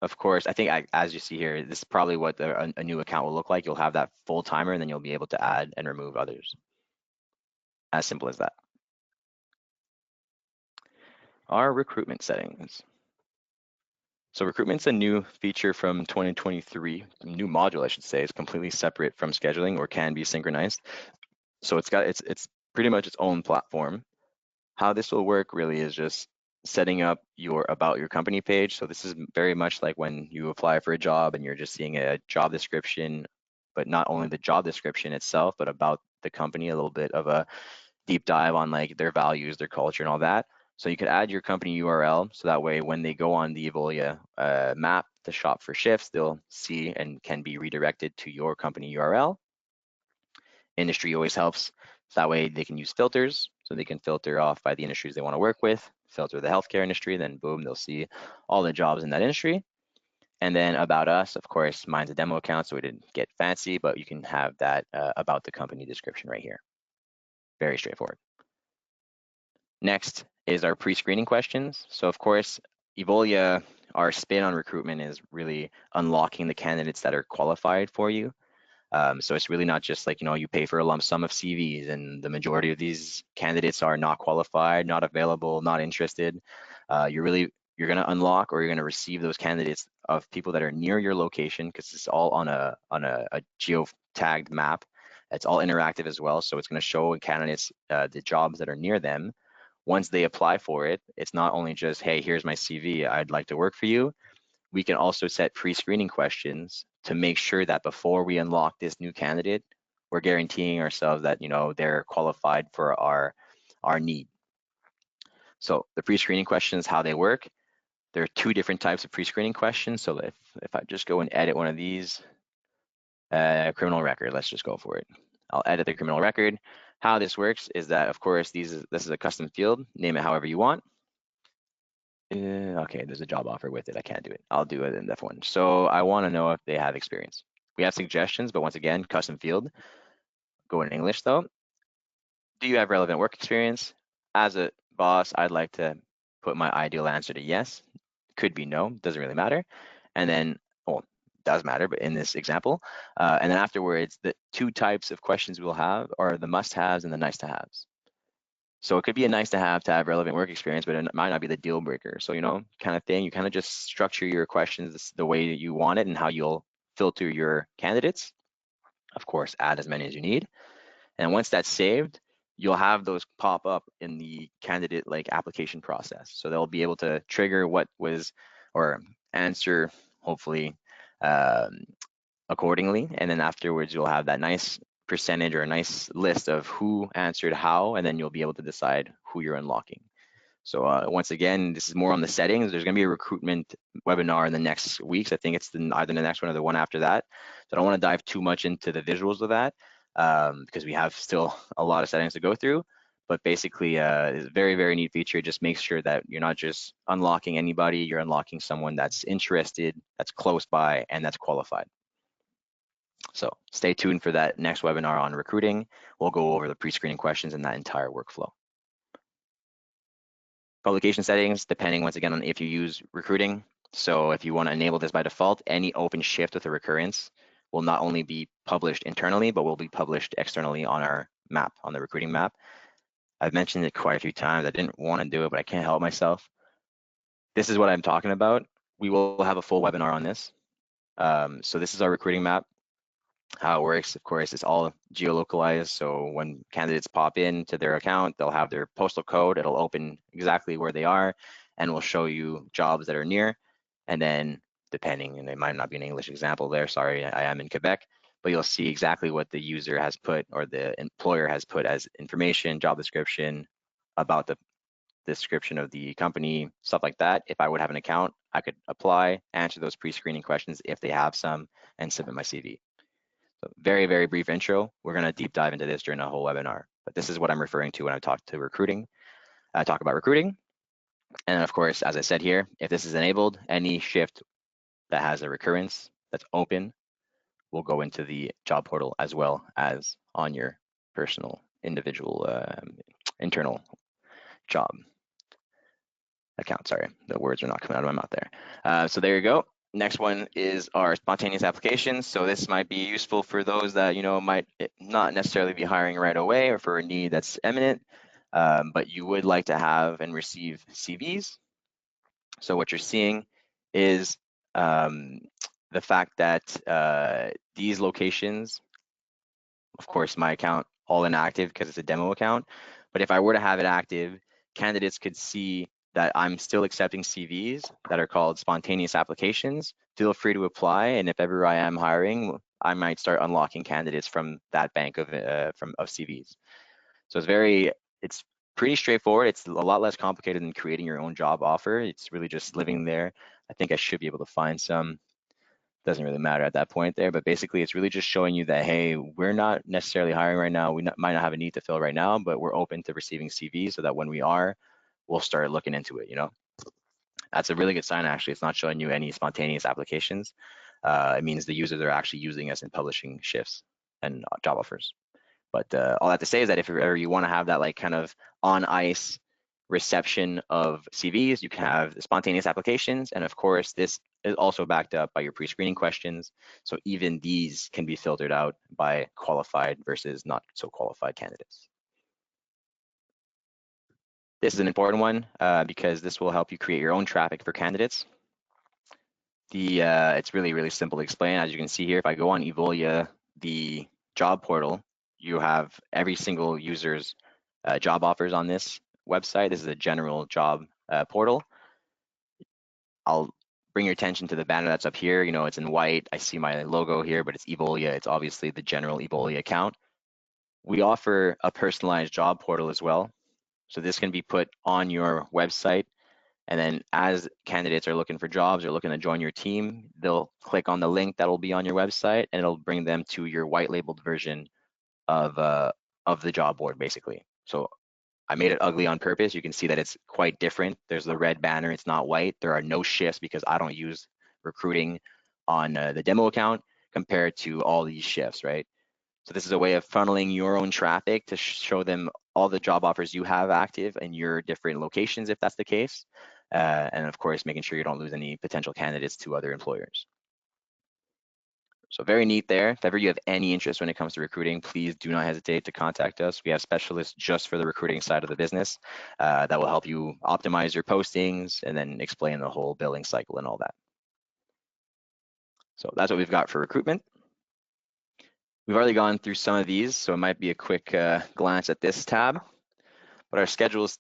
Of course, I think as you see here, this is probably what a new account will look like. You'll have that full timer and then you'll be able to add and remove others. As simple as that. Our recruitment settings. So recruitment's a new feature from 2023, a new module, I should say. Is completely separate from scheduling or can be synchronized. So it's pretty much its own platform. How this will work really is just setting up your about your company page. So this is very much like when you apply for a job and you're just seeing a job description, but not only the job description itself, but about the company, a little bit of a deep dive on like their values, their culture and all that. So you could add your company URL, so that way when they go on the Evolia map to shop for shifts, they'll see and can be redirected to your company URL. Industry always helps, so that way they can use filters, so they can filter off by the industries they want to work with, filter the healthcare industry, then boom, they'll see all the jobs in that industry. And then about us, of course, mine's a demo account, so we didn't get fancy, but you can have that about the company description right here. Very straightforward. Next is our pre-screening questions. So of course, Evolia, our spin on recruitment is really unlocking the candidates that are qualified for you. So it's really not just like, you pay for a lump sum of CVs and the majority of these candidates are not qualified, not available, not interested. You're going to unlock or you're going to receive those candidates of people that are near your location, because it's all on a geo-tagged map. It's all interactive as well. So it's going to show candidates the jobs that are near them. Once they apply for it, it's not only just, hey, here's my CV, I'd like to work for you. We can also set pre-screening questions to make sure that before we unlock this new candidate, we're guaranteeing ourselves that they're qualified for our need. So the pre-screening questions, how they work, there are two different types of pre-screening questions. So if I just go and edit one of these, criminal record, let's just go for it. I'll edit the criminal record. How this works is that, of course, this is a custom field. Name it however you want. Okay, there's a job offer with it. I can't do it. I'll do it in that one. So I want to know if they have experience. We have suggestions, but once again, custom field. Go in English though. Do you have relevant work experience? As a boss, I'd like to put my ideal answer to yes. Could be no, doesn't really matter. And then, well, does matter, but in this example. And then afterwards, the two types of questions we'll have are the must-haves and the nice-to-haves. So it could be a nice to have relevant work experience, but it might not be the deal breaker. So, kind of thing, you kind of just structure your questions the way that you want it and how you'll filter your candidates. Of course, add as many as you need. And once that's saved, you'll have those pop up in the candidate application process. So they'll be able to trigger what was, or answer, hopefully, accordingly. And then afterwards, you'll have that nice percentage or a nice list of who answered how, and then you'll be able to decide who you're unlocking. So once again, this is more on the settings. There's going to be a recruitment webinar in the next weeks. I think it's either the next one or the one after that. So I don't want to dive too much into the visuals of that because we have still a lot of settings to go through. But basically, it's a very, very neat feature. It just makes sure that you're not just unlocking anybody, you're unlocking someone that's interested, that's close by, and that's qualified. So stay tuned for that next webinar on recruiting. We'll go over the pre-screening questions and that entire workflow. Publication settings, depending once again on if you use recruiting. So if you want to enable this by default, any open shift with a recurrence will not only be published internally, but will be published externally on our map, on the recruiting map. I've mentioned it quite a few times. I didn't want to do it, but I can't help myself. This is what I'm talking about. We will have a full webinar on this. So this is our recruiting map. How it works, of course, it's all geolocalized. So when candidates pop into their account, they'll have their postal code. It'll open exactly where they are and will show you jobs that are near. And then depending, and it might not be an English example there, sorry, I am in Quebec, but you'll see exactly what the user has put or the employer has put as information, job description, about the description of the company, stuff like that. If I would have an account, I could apply, answer those pre-screening questions if they have some, and submit my CV. So very, very brief intro. We're going to deep dive into this during a whole webinar, but this is what I'm referring to when I talk about recruiting. And of course, as I said here, if this is enabled, any shift that has a recurrence that's open will go into the job portal as well as on your personal, individual, internal job account. Sorry, the words are not coming out of my mouth there. So there you go. Next one is our spontaneous applications. So this might be useful for those that might not necessarily be hiring right away or for a need that's imminent, but you would like to have and receive CVs. So what you're seeing is the fact that these locations, of course, my account all inactive because it's a demo account, but if I were to have it active, candidates could see that I'm still accepting CVs that are called spontaneous applications. Feel free to apply, and if ever I am hiring, I might start unlocking candidates from that bank of CVs. So it's pretty straightforward. It's a lot less complicated than creating your own job offer. It's really just living there. I think I should be able to find some. Doesn't really matter at that point there, but basically it's really just showing you that, hey, we're not necessarily hiring right now. We might not have a need to fill right now, but we're open to receiving CVs so that when we are, we'll start looking into it, you know? That's a really good sign, actually. It's not showing you any spontaneous applications. It means the users are actually using us and publishing shifts and job offers. But all that to say is that if ever you want to have that like kind of on ice reception of CVs, you can have the spontaneous applications. And of course, this is also backed up by your pre-screening questions. So even these can be filtered out by qualified versus not so qualified candidates. This is an important one because this will help you create your own traffic for candidates. It's really simple to explain. As you can see here, if I go on Evolia, the job portal, you have every single user's job offers on this website. This is a general job portal. I'll bring your attention to the banner that's up here. You know, it's in white. I see my logo here, but it's Evolia. It's obviously the general Evolia account. We offer a personalized job portal as well. So this can be put on your website. And then as candidates are looking for jobs or looking to join your team, they'll click on the link that will be on your website and it'll bring them to your white labeled version of the job board, basically. So I made it ugly on purpose. You can see that it's quite different. There's the red banner, it's not white. There are no shifts because I don't use recruiting on the demo account compared to all these shifts, right? So this is a way of funneling your own traffic to show them all the job offers you have active in your different locations, if that's the case. And of course, making sure you don't lose any potential candidates to other employers. So very neat there. If ever you have any interest when it comes to recruiting, please do not hesitate to contact us. We have specialists just for the recruiting side of the business that will help you optimize your postings and then explain the whole billing cycle and all that. So that's what we've got for recruitment. We've already gone through some of these, so it might be a quick glance at this tab. But our schedules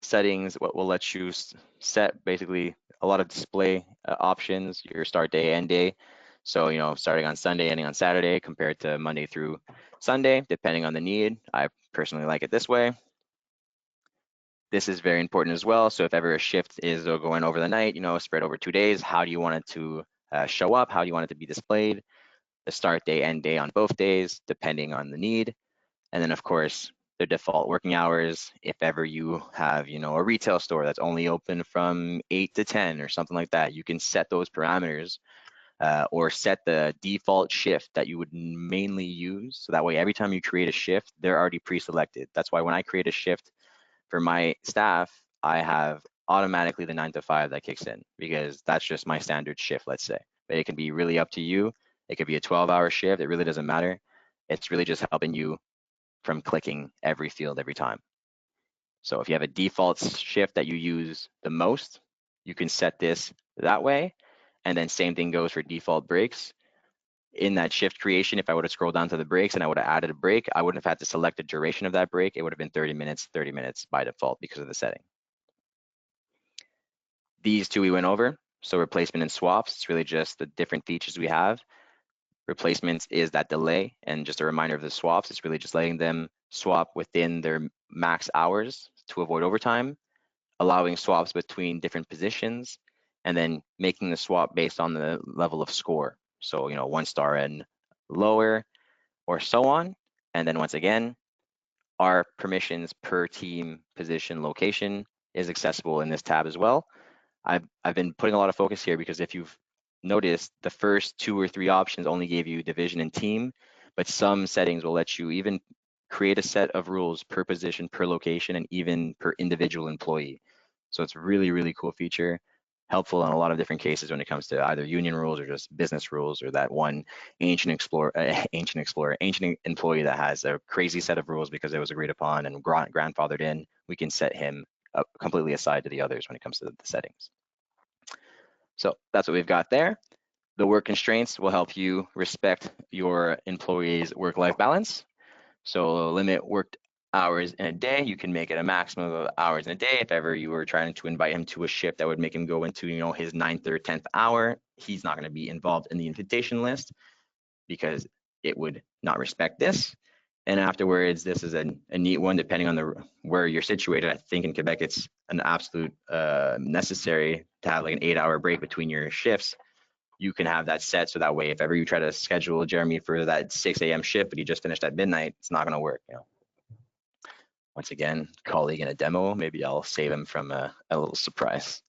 settings, what will let you set basically a lot of display options, your start day, end day. So, you know, starting on Sunday, ending on Saturday, compared to Monday through Sunday, depending on the need. I personally like it this way. This is very important as well. So if ever a shift is going over the night, you know, spread over 2 days, how do you want it to show up? How do you want it to be displayed? The start day, end day on both days, depending on the need. And then of course, the default working hours, if ever you have, you know, a retail store that's only open from 8 to 10 or something like that, you can set those parameters or set the default shift that you would mainly use. So that way, every time you create a shift, they're already pre-selected. That's why when I create a shift for my staff, I have automatically the 9 to 5 that kicks in because that's just my standard shift, let's say. But it can be really up to you. It could be a 12-hour shift. It really doesn't matter. It's really just helping you from clicking every field every time. So if you have a default shift that you use the most, you can set this that way. And then same thing goes for default breaks. In that shift creation, if I would have scrolled down to the breaks and I would have added a break, I wouldn't have had to select the duration of that break. It would have been 30 minutes by default because of the setting. These two we went over. So replacement and swaps, it's really just the different features we have. Replacements is that delay, and just a reminder of the swaps, it's really just letting them swap within their max hours to avoid overtime, allowing swaps between different positions, and then making the swap based on the level of score. So, you know, 1 star and lower, or so on. And then once again, our permissions per team, position, location is accessible in this tab as well. I've been putting a lot of focus here because if you've noticed, the first 2 or 3 options only gave you division and team, but some settings will let you even create a set of rules per position, per location, and even per individual employee. So it's really cool feature, helpful in a lot of different cases when it comes to either union rules or just business rules, or that one ancient employee that has a crazy set of rules because it was agreed upon and grandfathered in. We can set him up completely aside to the others when it comes to the settings. So that's what we've got there. The work constraints will help you respect your employee's work-life balance. So limit worked hours in a day. You can make it a maximum of hours in a day. If ever you were trying to invite him to a shift that would make him go into, you know, his 9th or 10th hour, he's not going to be involved in the invitation list because it would not respect this. And afterwards, this is a neat one, depending on where you're situated. I think in Quebec, it's an absolute necessary to have like an 8-hour break between your shifts. You can have that set so that way, if ever you try to schedule Jeremy for that 6 a.m. shift, but he just finished at midnight, it's not going to work. Once again, colleague in a demo, maybe I'll save him from a little surprise.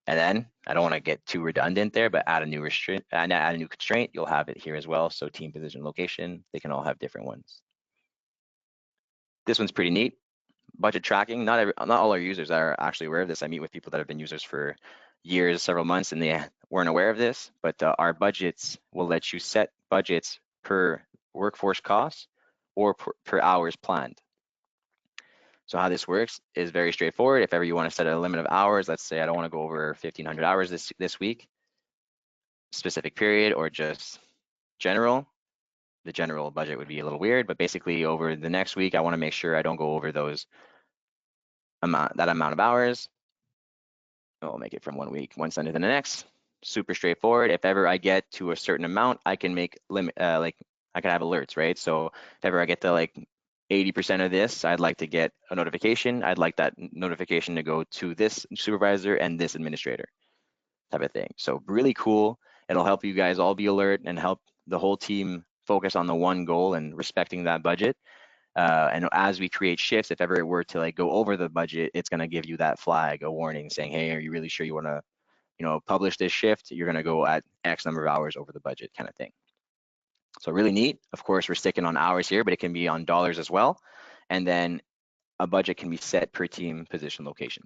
And then I don't want to get too redundant there, but add a new add a new constraint. You'll have it here as well. So team, position, location, they can all have different ones. This one's pretty neat. Budget tracking. Not all our users are actually aware of this. I meet with people that have been users for years, several months, and they weren't aware of this. But our budgets will let you set budgets per workforce costs or per hours planned. So how this works is very straightforward. If ever you want to set a limit of hours, let's say I don't want to go over 1,500 hours this week, specific period, or just general. The general budget would be a little weird, but basically over the next week, I want to make sure I don't go over that amount of hours. I'll make it from 1 week, one Sunday to the next. Super straightforward. If ever I get to a certain amount, I can make limit like I can have alerts, right? So if ever I get to like 80% of this, I'd like to get a notification. I'd like that notification to go to this supervisor and this administrator type of thing. So really cool. It'll help you guys all be alert and help the whole team focus on the one goal and respecting that budget. And as we create shifts, if ever it were to like go over the budget, it's going to give you that flag, a warning saying, hey, are you really sure you want to, publish this shift? You're going to go at X number of hours over the budget kind of thing. So really neat. Of course, we're sticking on hours here, but it can be on dollars as well. And then a budget can be set per team, position, location.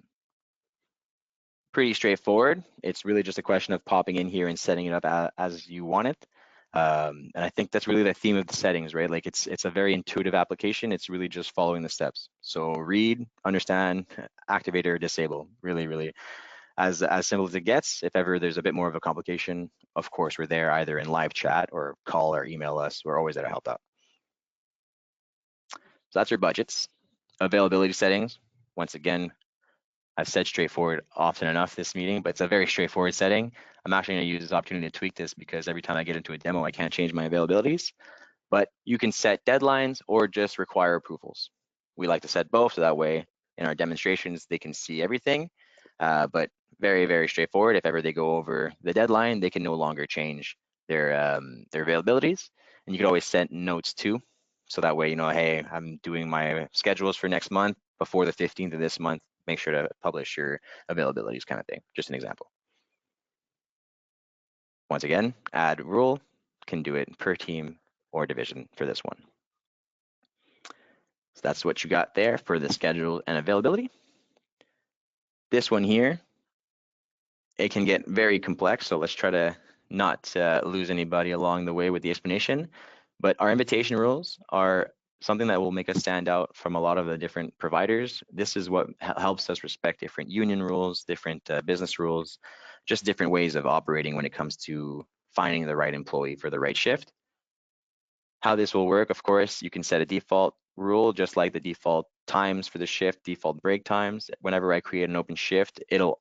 Pretty straightforward. It's really just a question of popping in here and setting it up as you want it. And I think that's really the theme of the settings, right? Like it's a very intuitive application. It's really just following the steps. So read, understand, activate or disable. Really, really as simple as it gets. If ever there's a bit more of a complication, of course, we're there either in live chat or call or email us. We're always there to help out. So that's your budgets. Availability settings. Once again, I've said straightforward often enough this meeting, but it's a very straightforward setting. I'm actually going to use this opportunity to tweak this because every time I get into a demo, I can't change my availabilities. But you can set deadlines or just require approvals. We like to set both, so that way in our demonstrations, they can see everything. But very, very straightforward. If ever they go over the deadline, they can no longer change their availabilities. And you can always set notes too. So that way, hey, I'm doing my schedules for next month before the 15th of this month. Make sure to publish your availabilities kind of thing. Just an example. Once again, add rule, can do it per team or division for this one. So that's what you got there for the schedule and availability. This one here, it can get very complex, so let's try to not lose anybody along the way with the explanation. But our invitation rules are something that will make us stand out from a lot of the different providers. This is what helps us respect different union rules, different business rules, just different ways of operating when it comes to finding the right employee for the right shift. How this will work, of course, you can set a default rule, just like the default times for the shift, default break times. Whenever I create an open shift, it'll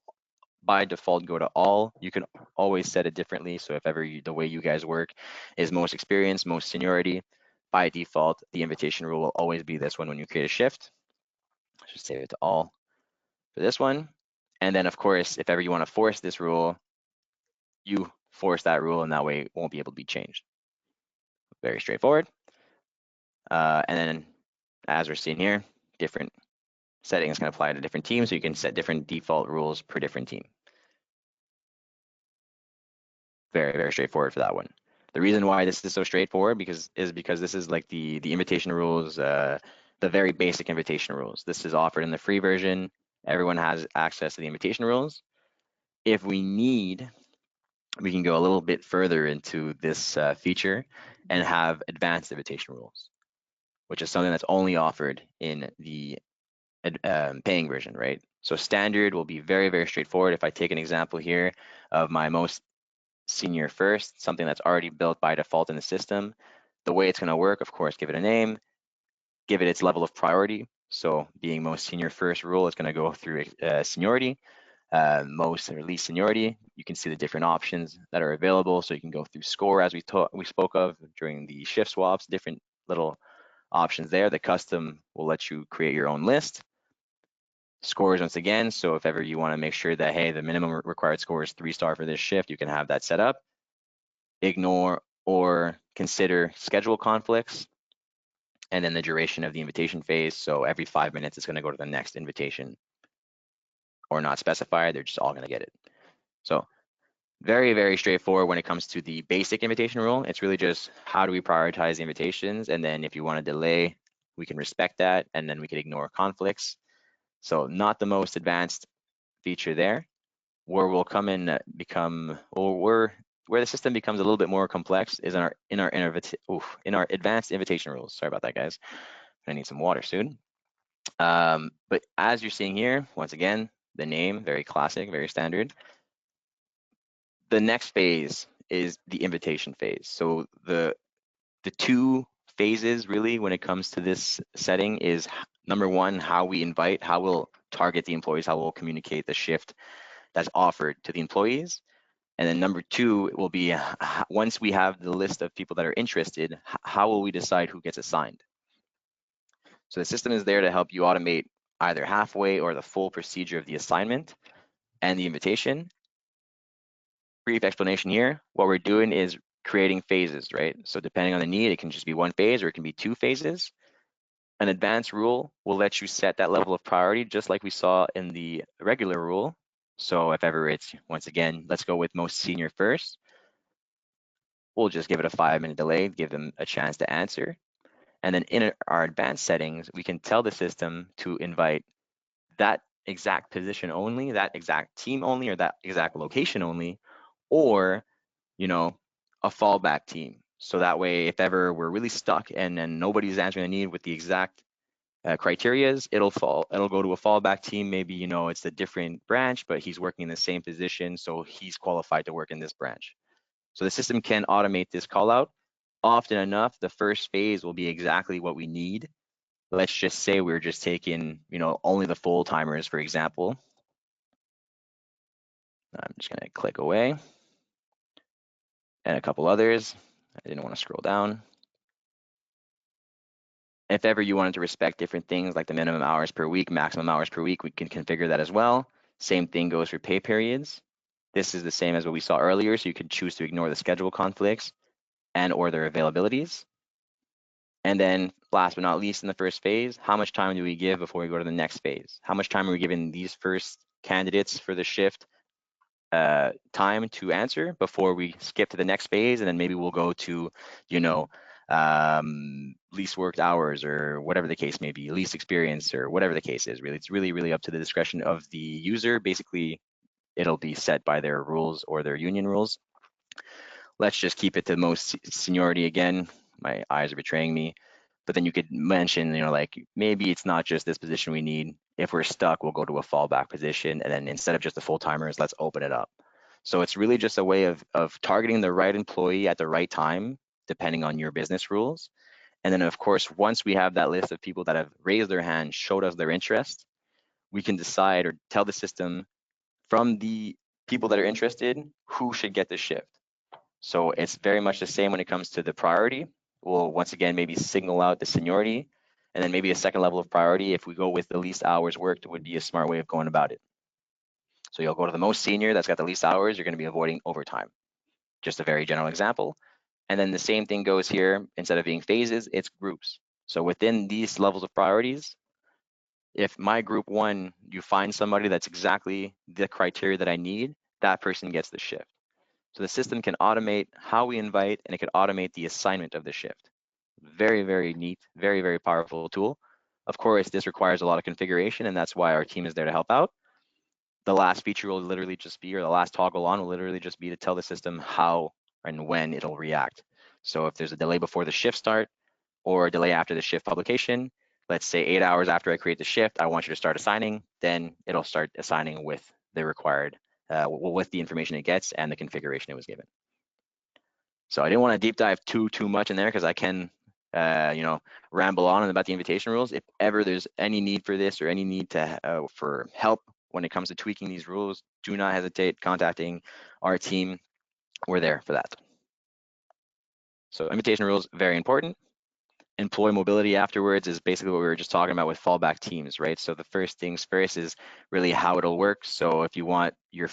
by default go to all. You can always set it differently. So if ever the way you guys work is most experience, most seniority, by default, the invitation rule will always be this one when you create a shift. Let's just save it to all for this one. And then of course, if ever you want to force this rule, you force that rule and that way it won't be able to be changed. Very straightforward. And then as we're seeing here, different settings can apply to different teams. So you can set different default rules per different team. Very, very straightforward for that one. The reason why this is so straightforward is because this is like the invitation rules, the very basic invitation rules. This is offered in the free version. Everyone has access to the invitation rules. If we need, we can go a little bit further into this feature and have advanced invitation rules, which is something that's only offered in the paying version, right? So standard will be very, very straightforward. If I take an example here of my most senior first, something that's already built by default in the system, the way it's going to work, of course, give it a name, give it its level of priority. So being most senior first rule is going to go through seniority, most or least seniority. You can see the different options that are available. So you can go through score as we spoke of during the shift swaps, different little options there. The custom will let you create your own list. Scores once again, so if ever you want to make sure that, hey, the minimum required score is 3-star for this shift, you can have that set up. Ignore or consider schedule conflicts, and then the duration of the invitation phase. So every 5 minutes, it's going to go to the next invitation, or not specified. They're just all going to get it. So very, very straightforward when it comes to the basic invitation rule. It's really just how do we prioritize the invitations, and then if you want to delay, we can respect that, and then we can ignore conflicts. So not the most advanced feature there. Where we'll come in become, or where the system becomes a little bit more complex is in our advanced invitation rules. Sorry about that, guys. I need some water soon. But as you're seeing here, once again, the name, very classic, very standard. The next phase is the invitation phase. So the two phases really when it comes to this setting is, number one, how we invite, how we'll target the employees, how we'll communicate the shift that's offered to the employees. And then number two will be, once we have the list of people that are interested, how will we decide who gets assigned? So the system is there to help you automate either halfway or the full procedure of the assignment and the invitation. Brief explanation here. What we're doing is creating phases, right? So depending on the need, it can just be one phase or it can be 2 phases. An advanced rule will let you set that level of priority just like we saw in the regular rule. So if ever it's, once again, let's go with most senior first. We'll just give it a 5-minute delay, give them a chance to answer. And then in our advanced settings, we can tell the system to invite that exact position only, that exact team only, or that exact location only, or, you know, a fallback team. So that way, if ever we're really stuck and then nobody's answering the need with the exact criterias, it'll go to a fallback team. Maybe, you know, it's a different branch, but he's working in the same position, so he's qualified to work in this branch. So the system can automate this call out. Often enough, the first phase will be exactly what we need. Let's just say we're just taking, you know, only the full timers, for example. I'm just going to click away. And a couple others. I didn't want to scroll down. If ever you wanted to respect different things like the minimum hours per week, maximum hours per week, we can configure that as well. Same thing goes for pay periods. This is the same as what we saw earlier, so you can choose to ignore the schedule conflicts and or their availabilities. And then last but not least, in the first phase, how much time do we give before we go to the next phase? How much time are we giving these first candidates for the shift time to answer before we skip to the next phase? And then maybe we'll go to, you know, least worked hours or whatever the case may be, least experience or whatever the case is. Really, it's really, really up to the discretion of the user. Basically, it'll be set by their rules or their union rules. Let's just keep it to most seniority again. My eyes are betraying me. But then you could mention, you know, like maybe it's not just this position we need. If we're stuck, we'll go to a fallback position. And then instead of just the full timers, let's open it up. So it's really just a way of targeting the right employee at the right time, depending on your business rules. And then, of course, once we have that list of people that have raised their hand, showed us their interest, we can decide or tell the system from the people that are interested who should get the shift. So it's very much the same when it comes to the priority. We'll once again maybe signal out the seniority, and then maybe a second level of priority. If we go with the least hours worked, would be a smart way of going about it. So you'll go to the most senior that's got the least hours. You're going to be avoiding overtime. Just a very general example. And then the same thing goes here. Instead of being phases, it's groups. So within these levels of priorities, if my group 1, you find somebody that's exactly the criteria that I need, that person gets the shift. So the system can automate how we invite, and it can automate the assignment of the shift. Very, very neat, very, very powerful tool. Of course, this requires a lot of configuration, and that's why our team is there to help out. The last feature will literally just be, or the last toggle on will literally just be to tell the system how and when it'll react. So if there's a delay before the shift start or a delay after the shift publication, let's say 8 hours after I create the shift, I want you to start assigning, then it'll start assigning with the required, with the information it gets and the configuration it was given. So I didn't want to deep dive too much in there because I can, you know, ramble on about the invitation rules. If ever there's any need for this or any need to for help when it comes to tweaking these rules, do not hesitate contacting our team. We're there for that. So invitation rules, very important. employee mobility afterwards is basically what we were just talking about with fallback teams, right? So the first things first is really how it'll work. So if you want your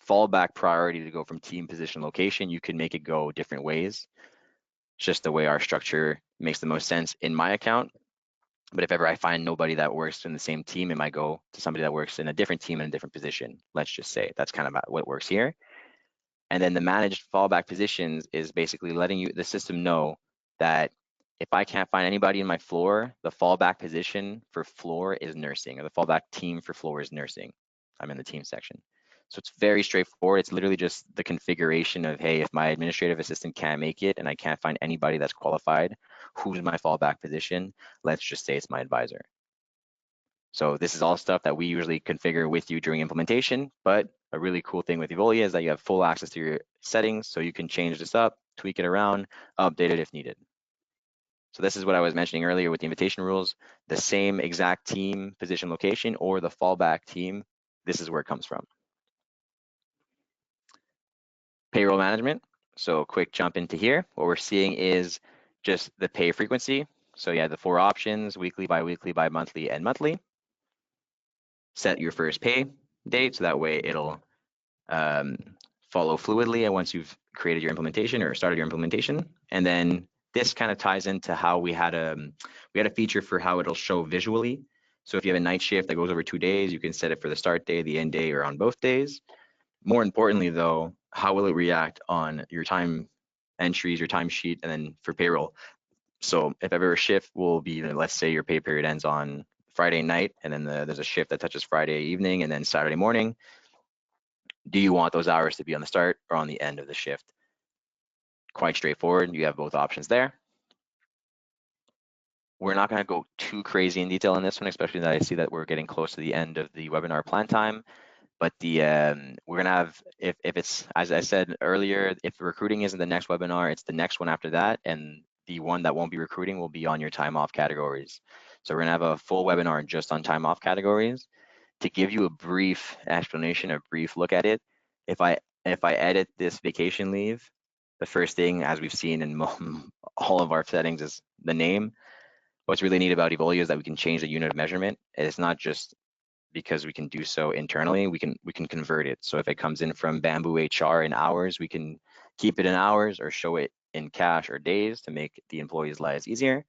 fallback priority to go from team, position, location, you can make it go different ways. It's just the way our structure makes the most sense in my account. But if ever I find nobody that works in the same team, it might go to somebody that works in a different team in a different position. Let's just say that's kind of what works here. And then the managed fallback positions is basically letting you the system know that if I can't find anybody in my floor, the fallback position for floor is nursing, or the fallback team for floor is nursing. I'm in the team section. So it's very straightforward. It's literally just the configuration of, hey, if my administrative assistant can't make it and I can't find anybody that's qualified, who's my fallback position? Let's just say it's my advisor. So this is all stuff that we usually configure with you during implementation, but a really cool thing with Evolia is that you have full access to your settings, so you can change this up, tweak it around, update it if needed. So this is what I was mentioning earlier with the invitation rules, the same exact team, position, location, or the fallback team, this is where it comes from. Payroll management, so quick jump into here. What we're seeing is just the pay frequency. So yeah, the 4 options, weekly, bi-weekly, bi-monthly, and monthly. Set your first pay date, so that way it'll follow fluidly and once you've created your implementation or started your implementation. And then this kind of ties into how we had a feature for how it'll show visually. So if you have a night shift that goes over 2 days, you can set it for the start day, the end day, or on both days. More importantly, though, how will it react on your time entries, your time sheet, and then for payroll? So if ever a shift will be, let's say your pay period ends on Friday night, and then there's a shift that touches Friday evening and then Saturday morning, do you want those hours to be on the start or on the end of the shift? Quite straightforward. You have both options there. We're not going to go too crazy in detail in this one, especially that I see that we're getting close to the end of the webinar plan time. But we're gonna have, if it's, as I said earlier, if the recruiting isn't the next webinar, it's the next one after that, and the one that won't be recruiting will be on your time off categories. So we're gonna have a full webinar just on time off categories. To give you a brief explanation, a brief look at it, if I edit this vacation leave, the first thing, as we've seen in all of our settings, is the name. What's really neat about Evolia is that we can change the unit of measurement. It's not just because we can do so internally, we can convert it. So if it comes in from Bamboo HR in hours, we can keep it in hours or show it in cash or days to make the employees' lives easier.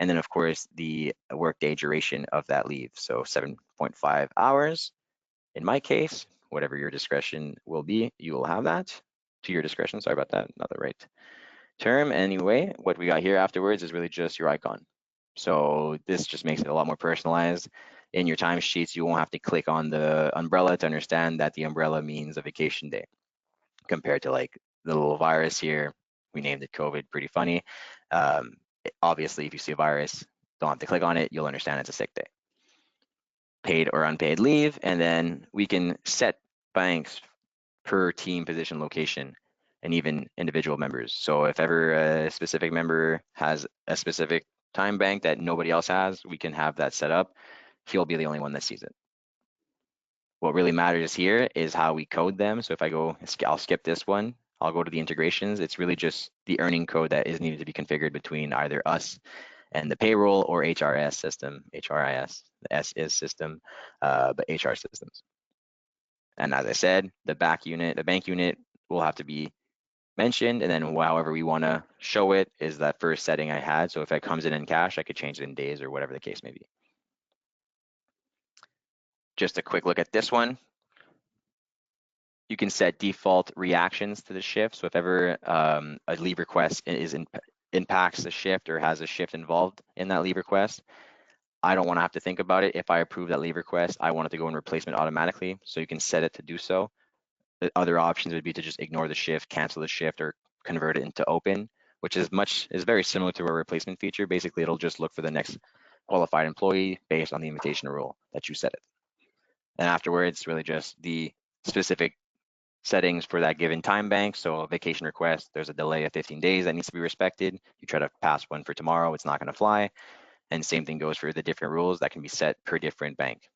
And then of course, the workday duration of that leave. So 7.5 hours. In my case, whatever your discretion will be, you will have that to your discretion. Sorry about that, not the right term. Anyway, what we got here afterwards is really just your icon. So this just makes it a lot more personalized. In your timesheets, you won't have to click on the umbrella to understand that the umbrella means a vacation day, compared to like the little virus here. We named it COVID, pretty funny. Obviously, if you see a virus, don't have to click on it. You'll understand it's a sick day. Paid or unpaid leave, and then we can set banks per team, position, location, and even individual members. So if ever a specific member has a specific time bank that nobody else has, we can have that set up. He'll be the only one that sees it. What really matters here is how we code them. So if I go, I'll skip this one. I'll go to the integrations. It's really just the earning code that is needed to be configured between either us and the payroll or HRS system, HRIS, the S is system, but HR systems. And as I said, the bank unit will have to be mentioned, and then however we want to show it is that first setting I had. So if it comes in cash, I could change it in days or whatever the case may be. Just a quick look at this one. You can set default reactions to the shift. So if ever a leave request impacts the shift or has a shift involved in that leave request, I don't want to have to think about it. If I approve that leave request, I want it to go in replacement automatically. So you can set it to do so. The other options would be to just ignore the shift, cancel the shift, or convert it into open, which is very similar to a replacement feature. Basically, it'll just look for the next qualified employee based on the invitation rule that you set it. And afterwards, really just the specific settings for that given time bank. So a vacation request, there's a delay of 15 days that needs to be respected. You try to pass one for tomorrow, it's not going to fly. And same thing goes for the different rules that can be set per different bank.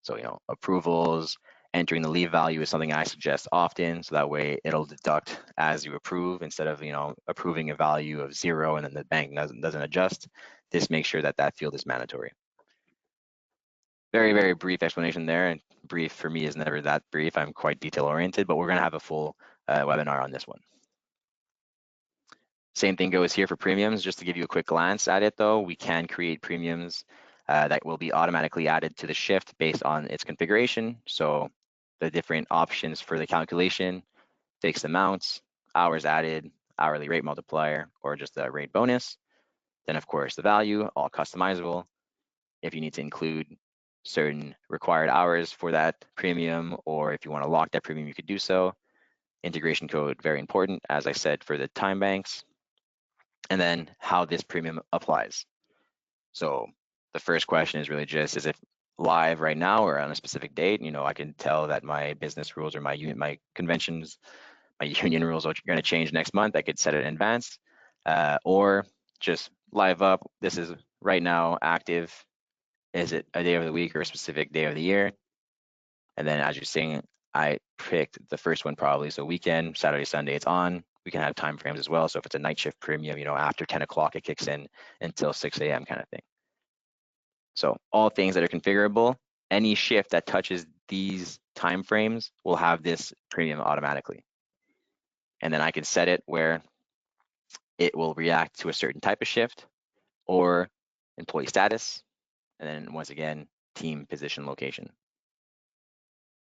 So, approvals, Entering the leave value is something I suggest often, so that way it'll deduct as you approve instead of approving a value of 0 and then the bank doesn't adjust. This makes sure that that field is mandatory. Very, very brief explanation there, and brief for me is never that brief. I'm quite detail oriented, but we're going to have a full webinar on this one. Same thing goes here for premiums. Just to give you a quick glance at it though, we can create premiums that will be automatically added to the shift based on its configuration. So the different options for the calculation, fixed amounts, hours added, hourly rate multiplier, or just a rate bonus. Then of course the value, all customizable. If you need to include certain required hours for that premium, or if you want to lock that premium, you could do so. Integration code, very important, as I said, for the time banks. And then how this premium applies. So the first question is really just, is it live right now or on a specific date? I can tell that my business rules or my conventions, my union rules are going to change next month. I could set it in advance, or just live up. This is right now active. Is it a day of the week or a specific day of the year? And then as you're seeing, I picked the first one probably. So weekend, Saturday, Sunday, it's on. We can have time frames as well. So if it's a night shift premium, after 10 o'clock, it kicks in until 6 a.m. kind of thing. So all things that are configurable, any shift that touches these time frames will have this premium automatically. And then I can set it where it will react to a certain type of shift or employee status. And then once again, team, position, location.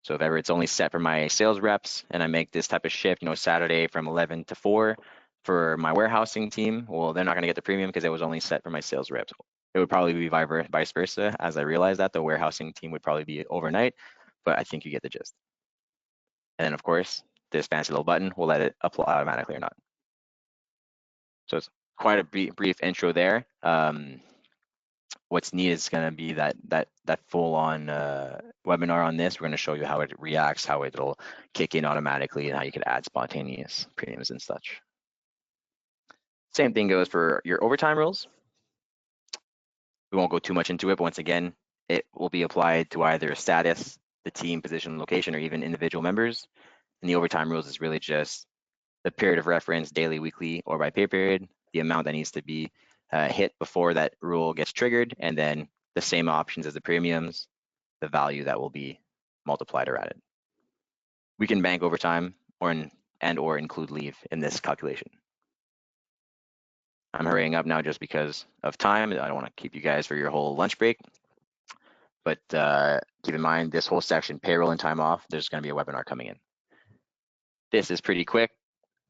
So if ever it's only set for my sales reps and I make this type of shift, Saturday from 11 to 4 for my warehousing team, well, they're not going to get the premium because it was only set for my sales reps. It would probably be vice versa. As I realized that the warehousing team would probably be overnight, but I think you get the gist. And then of course, this fancy little button will let it apply automatically or not. So it's quite a brief intro there. What's neat is going to be that full-on webinar on this. We're going to show you how it reacts, how it'll kick in automatically, and how you can add spontaneous premiums and such. Same thing goes for your overtime rules. We won't go too much into it, but once again, it will be applied to either a status, the team, position, location, or even individual members. And the overtime rules is really just the period of reference, daily, weekly, or by pay period, the amount that needs to be hit before that rule gets triggered, and then the same options as the premiums, the value that will be multiplied or added. We can bank overtime or include leave in this calculation. I'm hurrying up now just because of time. I don't want to keep you guys for your whole lunch break, but keep in mind this whole section, payroll and time off, there's going to be a webinar coming in. This is pretty quick.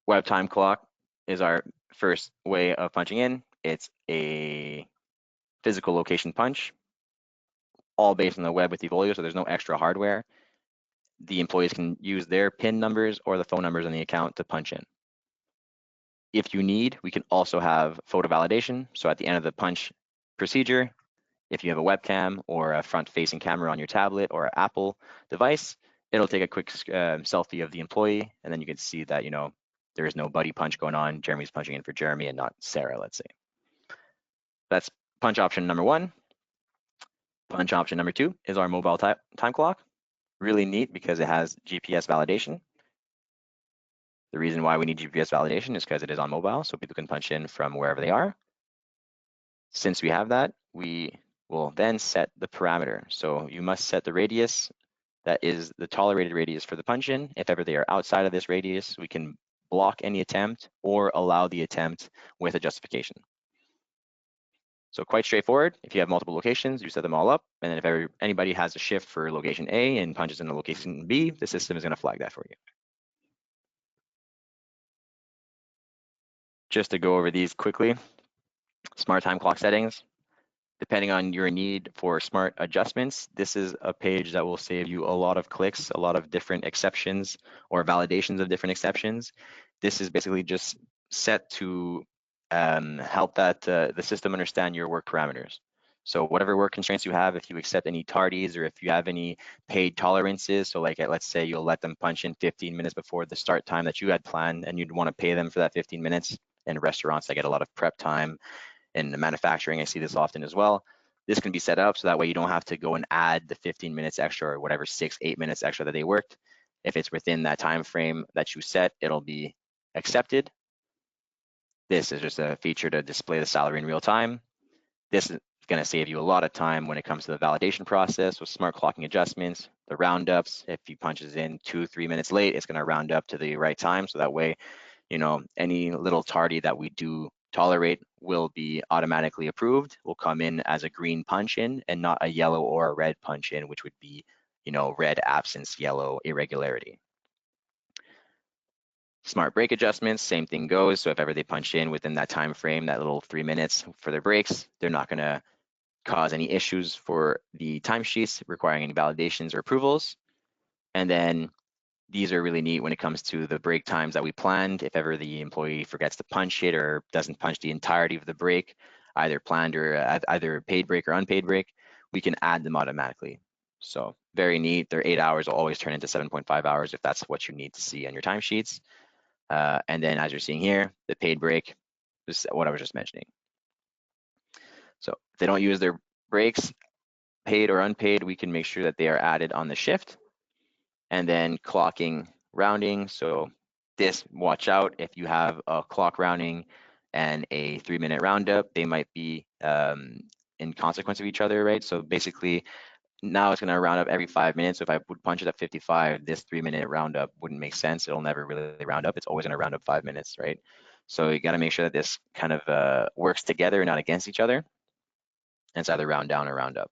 Web time clock is our first way of punching in. It's a physical location punch, all based on the web with Evolia, so there's no extra hardware. The employees can use their PIN numbers or the phone numbers on the account to punch in. If you need, we can also have photo validation. So at the end of the punch procedure, if you have a webcam or a front-facing camera on your tablet or Apple device, it'll take a quick selfie of the employee, and then you can see that, there is no buddy punch going on. Jeremy's punching in for Jeremy and not Sarah, let's say. That's punch option number 1. Punch option number 2 is our mobile time clock. Really neat because it has GPS validation. The reason why we need GPS validation is because it is on mobile, so people can punch in from wherever they are. Since we have that, we will then set the parameter. So you must set the radius that is the tolerated radius for the punch in. If ever they are outside of this radius, we can block any attempt or allow the attempt with a justification. So quite straightforward. If you have multiple locations, you set them all up. And then if anybody has a shift for location A and punches in the location B, the system is going to flag that for you. Just to go over these quickly, smart time clock settings. Depending on your need for smart adjustments, this is a page that will save you a lot of clicks, a lot of different exceptions or validations of different exceptions. This is basically just set to help the system understand your work parameters. So whatever work constraints you have, if you accept any tardies or if you have any paid tolerances, so like let's say you'll let them punch in 15 minutes before the start time that you had planned and you'd want to pay them for that 15 minutes. In restaurants, I get a lot of prep time. In manufacturing, I see this often as well. This can be set up so that way you don't have to go and add the 15 minutes extra or whatever 6-8 minutes extra that they worked. If it's within that time frame that you set, it'll be accepted. This is just a feature to display the salary in real time. This is going to save you a lot of time when it comes to the validation process with smart clocking adjustments, the roundups. If he punches in 2-3 minutes late, it's going to round up to the right time. So that way, any little tardy that we do tolerate will be automatically approved, will come in as a green punch in and not a yellow or a red punch in, which would be, red absence, yellow irregularity. Smart break adjustments, same thing goes. So if ever they punch in within that time frame, that little 3 minutes for their breaks, they're not going to cause any issues for the timesheets requiring any validations or approvals. And then these are really neat when it comes to the break times that we planned. If ever the employee forgets to punch it or doesn't punch the entirety of the break, either planned or either paid break or unpaid break, we can add them automatically. So very neat. Their 8 hours will always turn into 7.5 hours if that's what you need to see on your timesheets. And then as you're seeing here, the paid break is what I was just mentioning. So if they don't use their breaks, paid or unpaid, we can make sure that they are added on the shift. And then clocking rounding. So this, watch out if you have a clock rounding and a 3-minute roundup, they might be in consequence of each other, right? So basically now it's gonna round up every 5 minutes. So if I would punch it at 55, this 3-minute roundup wouldn't make sense. It'll never really round up. It's always gonna round up 5 minutes, right? So you gotta make sure that this kind of works together, not against each other. And it's either round down or round up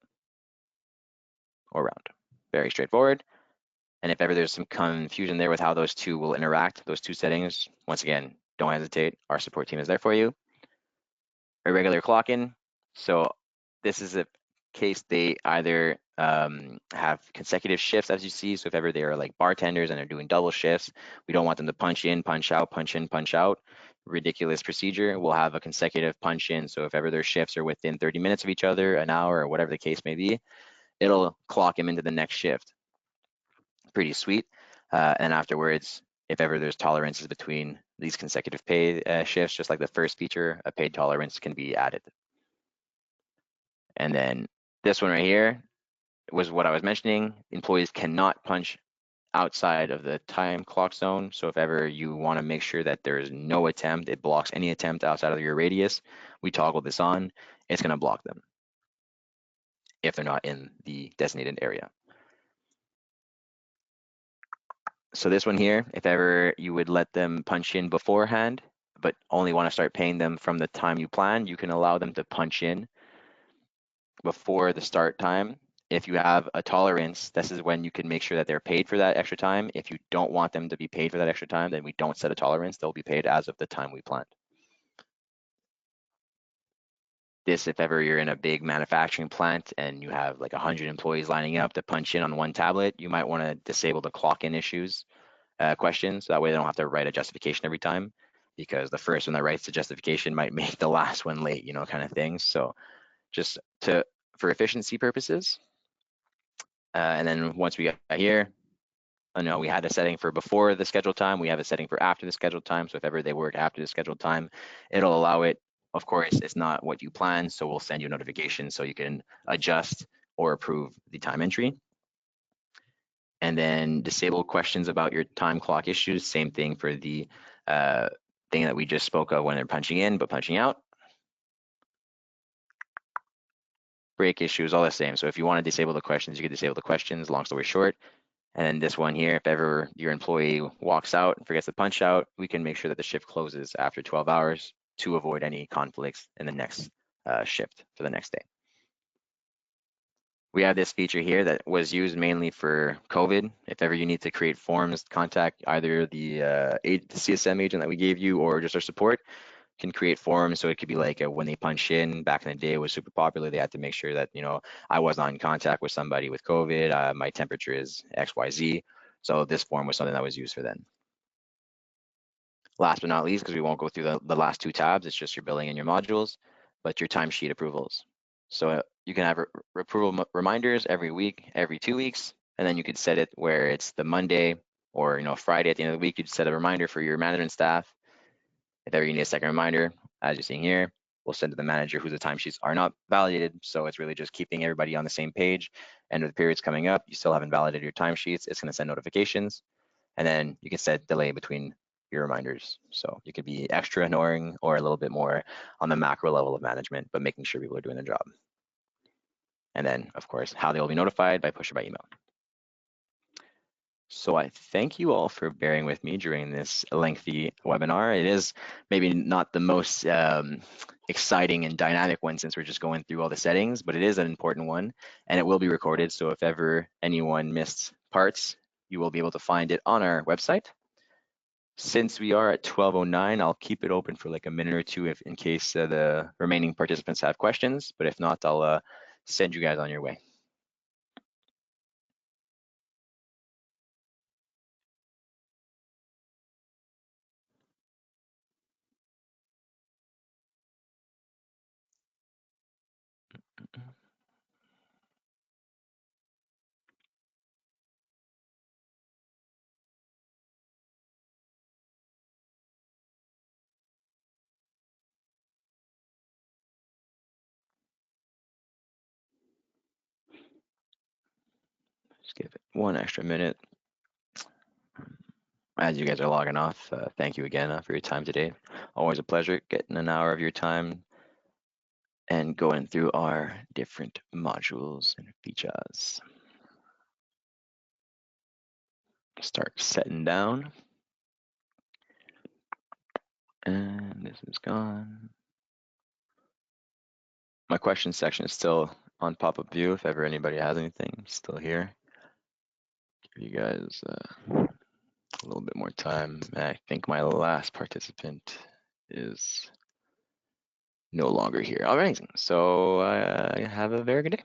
or round. Very straightforward. And if ever there's some confusion there with how those two will interact, those two settings, once again, don't hesitate. Our support team is there for you. Irregular clock-in. So this is a case they either have consecutive shifts, as you see. So if ever they are like bartenders and they're doing double shifts, we don't want them to punch in, punch out, punch in, punch out. Ridiculous procedure. We'll have a consecutive punch in. So if ever their shifts are within 30 minutes of each other, an hour, or whatever the case may be, it'll clock him into the next shift. Pretty sweet. And afterwards, if ever there's tolerances between these consecutive pay shifts, just like the first feature, a paid tolerance can be added. And then this one right here was what I was mentioning. Employees cannot punch outside of the time clock zone. So if ever you want to make sure that there is no attempt, it blocks any attempt outside of your radius, we toggle this on, it's going to block them if they're not in the designated area. So this one here, if ever you would let them punch in beforehand, but only want to start paying them from the time you plan, you can allow them to punch in before the start time. If you have a tolerance, this is when you can make sure that they're paid for that extra time. If you don't want them to be paid for that extra time, then we don't set a tolerance. They'll be paid as of the time we planned. This, if ever you're in a big manufacturing plant and you have like 100 employees lining up to punch in on one tablet, you might want to disable the clock in issues questions. So that way they don't have to write a justification every time, because the first one that writes the justification might make the last one late, kind of thing. So just for efficiency purposes. And then once we got here, I know we had a setting for before the scheduled time. We have a setting for after the scheduled time. So if ever they work after the scheduled time, it'll allow it. Of course, it's not what you plan, so we'll send you a notification so you can adjust or approve the time entry. And then disable questions about your time clock issues. Same thing for the thing that we just spoke of when they're punching in but punching out. Break issues, all the same. So if you want to disable the questions, you can disable the questions, long story short. And then this one here, if ever your employee walks out and forgets to punch out, we can make sure that the shift closes after 12 hours to avoid any conflicts in the next shift for the next day. We have this feature here that was used mainly for COVID. If ever you need to create forms, contact either the CSM agent that we gave you or just our support, can create forms. So it could be like when they punch in, back in the day it was super popular. They had to make sure that, I was not in contact with somebody with COVID. My temperature is XYZ. So this form was something that was used for them. Last but not least, because we won't go through the last two tabs, it's just your billing and your modules, but your timesheet approvals. So you can have approval reminders every week, every 2 weeks, and then you could set it where it's the Monday or Friday at the end of the week. You'd set a reminder for your management staff. If ever you need a second reminder, as you're seeing here, we'll send to the manager whose the timesheets are not validated. So it's really just keeping everybody on the same page. End of the period's coming up, you still haven't validated your timesheets, it's going to send notifications, and then you can set delay between your reminders. So you could be extra annoying or a little bit more on the macro level of management, but making sure people are doing their job. And then, of course, how they will be notified by push or by email. So I thank you all for bearing with me during this lengthy webinar. It is maybe not the most exciting and dynamic one since we're just going through all the settings, but it is an important one and it will be recorded. So if ever anyone missed parts, you will be able to find it on our website. Since we are at 12:09, I'll keep it open for like a minute or two if in case the remaining participants have questions, but if not, I'll send you guys on your way. Just give it one extra minute. As you guys are logging off, thank you again for your time today. Always a pleasure getting an hour of your time and going through our different modules and features. Start setting down. And this is gone. My question section is still on pop-up view. If ever anybody has anything, I'm still here. Give you guys a little bit more time. I think my last participant is no longer here. All right, so have a very good day.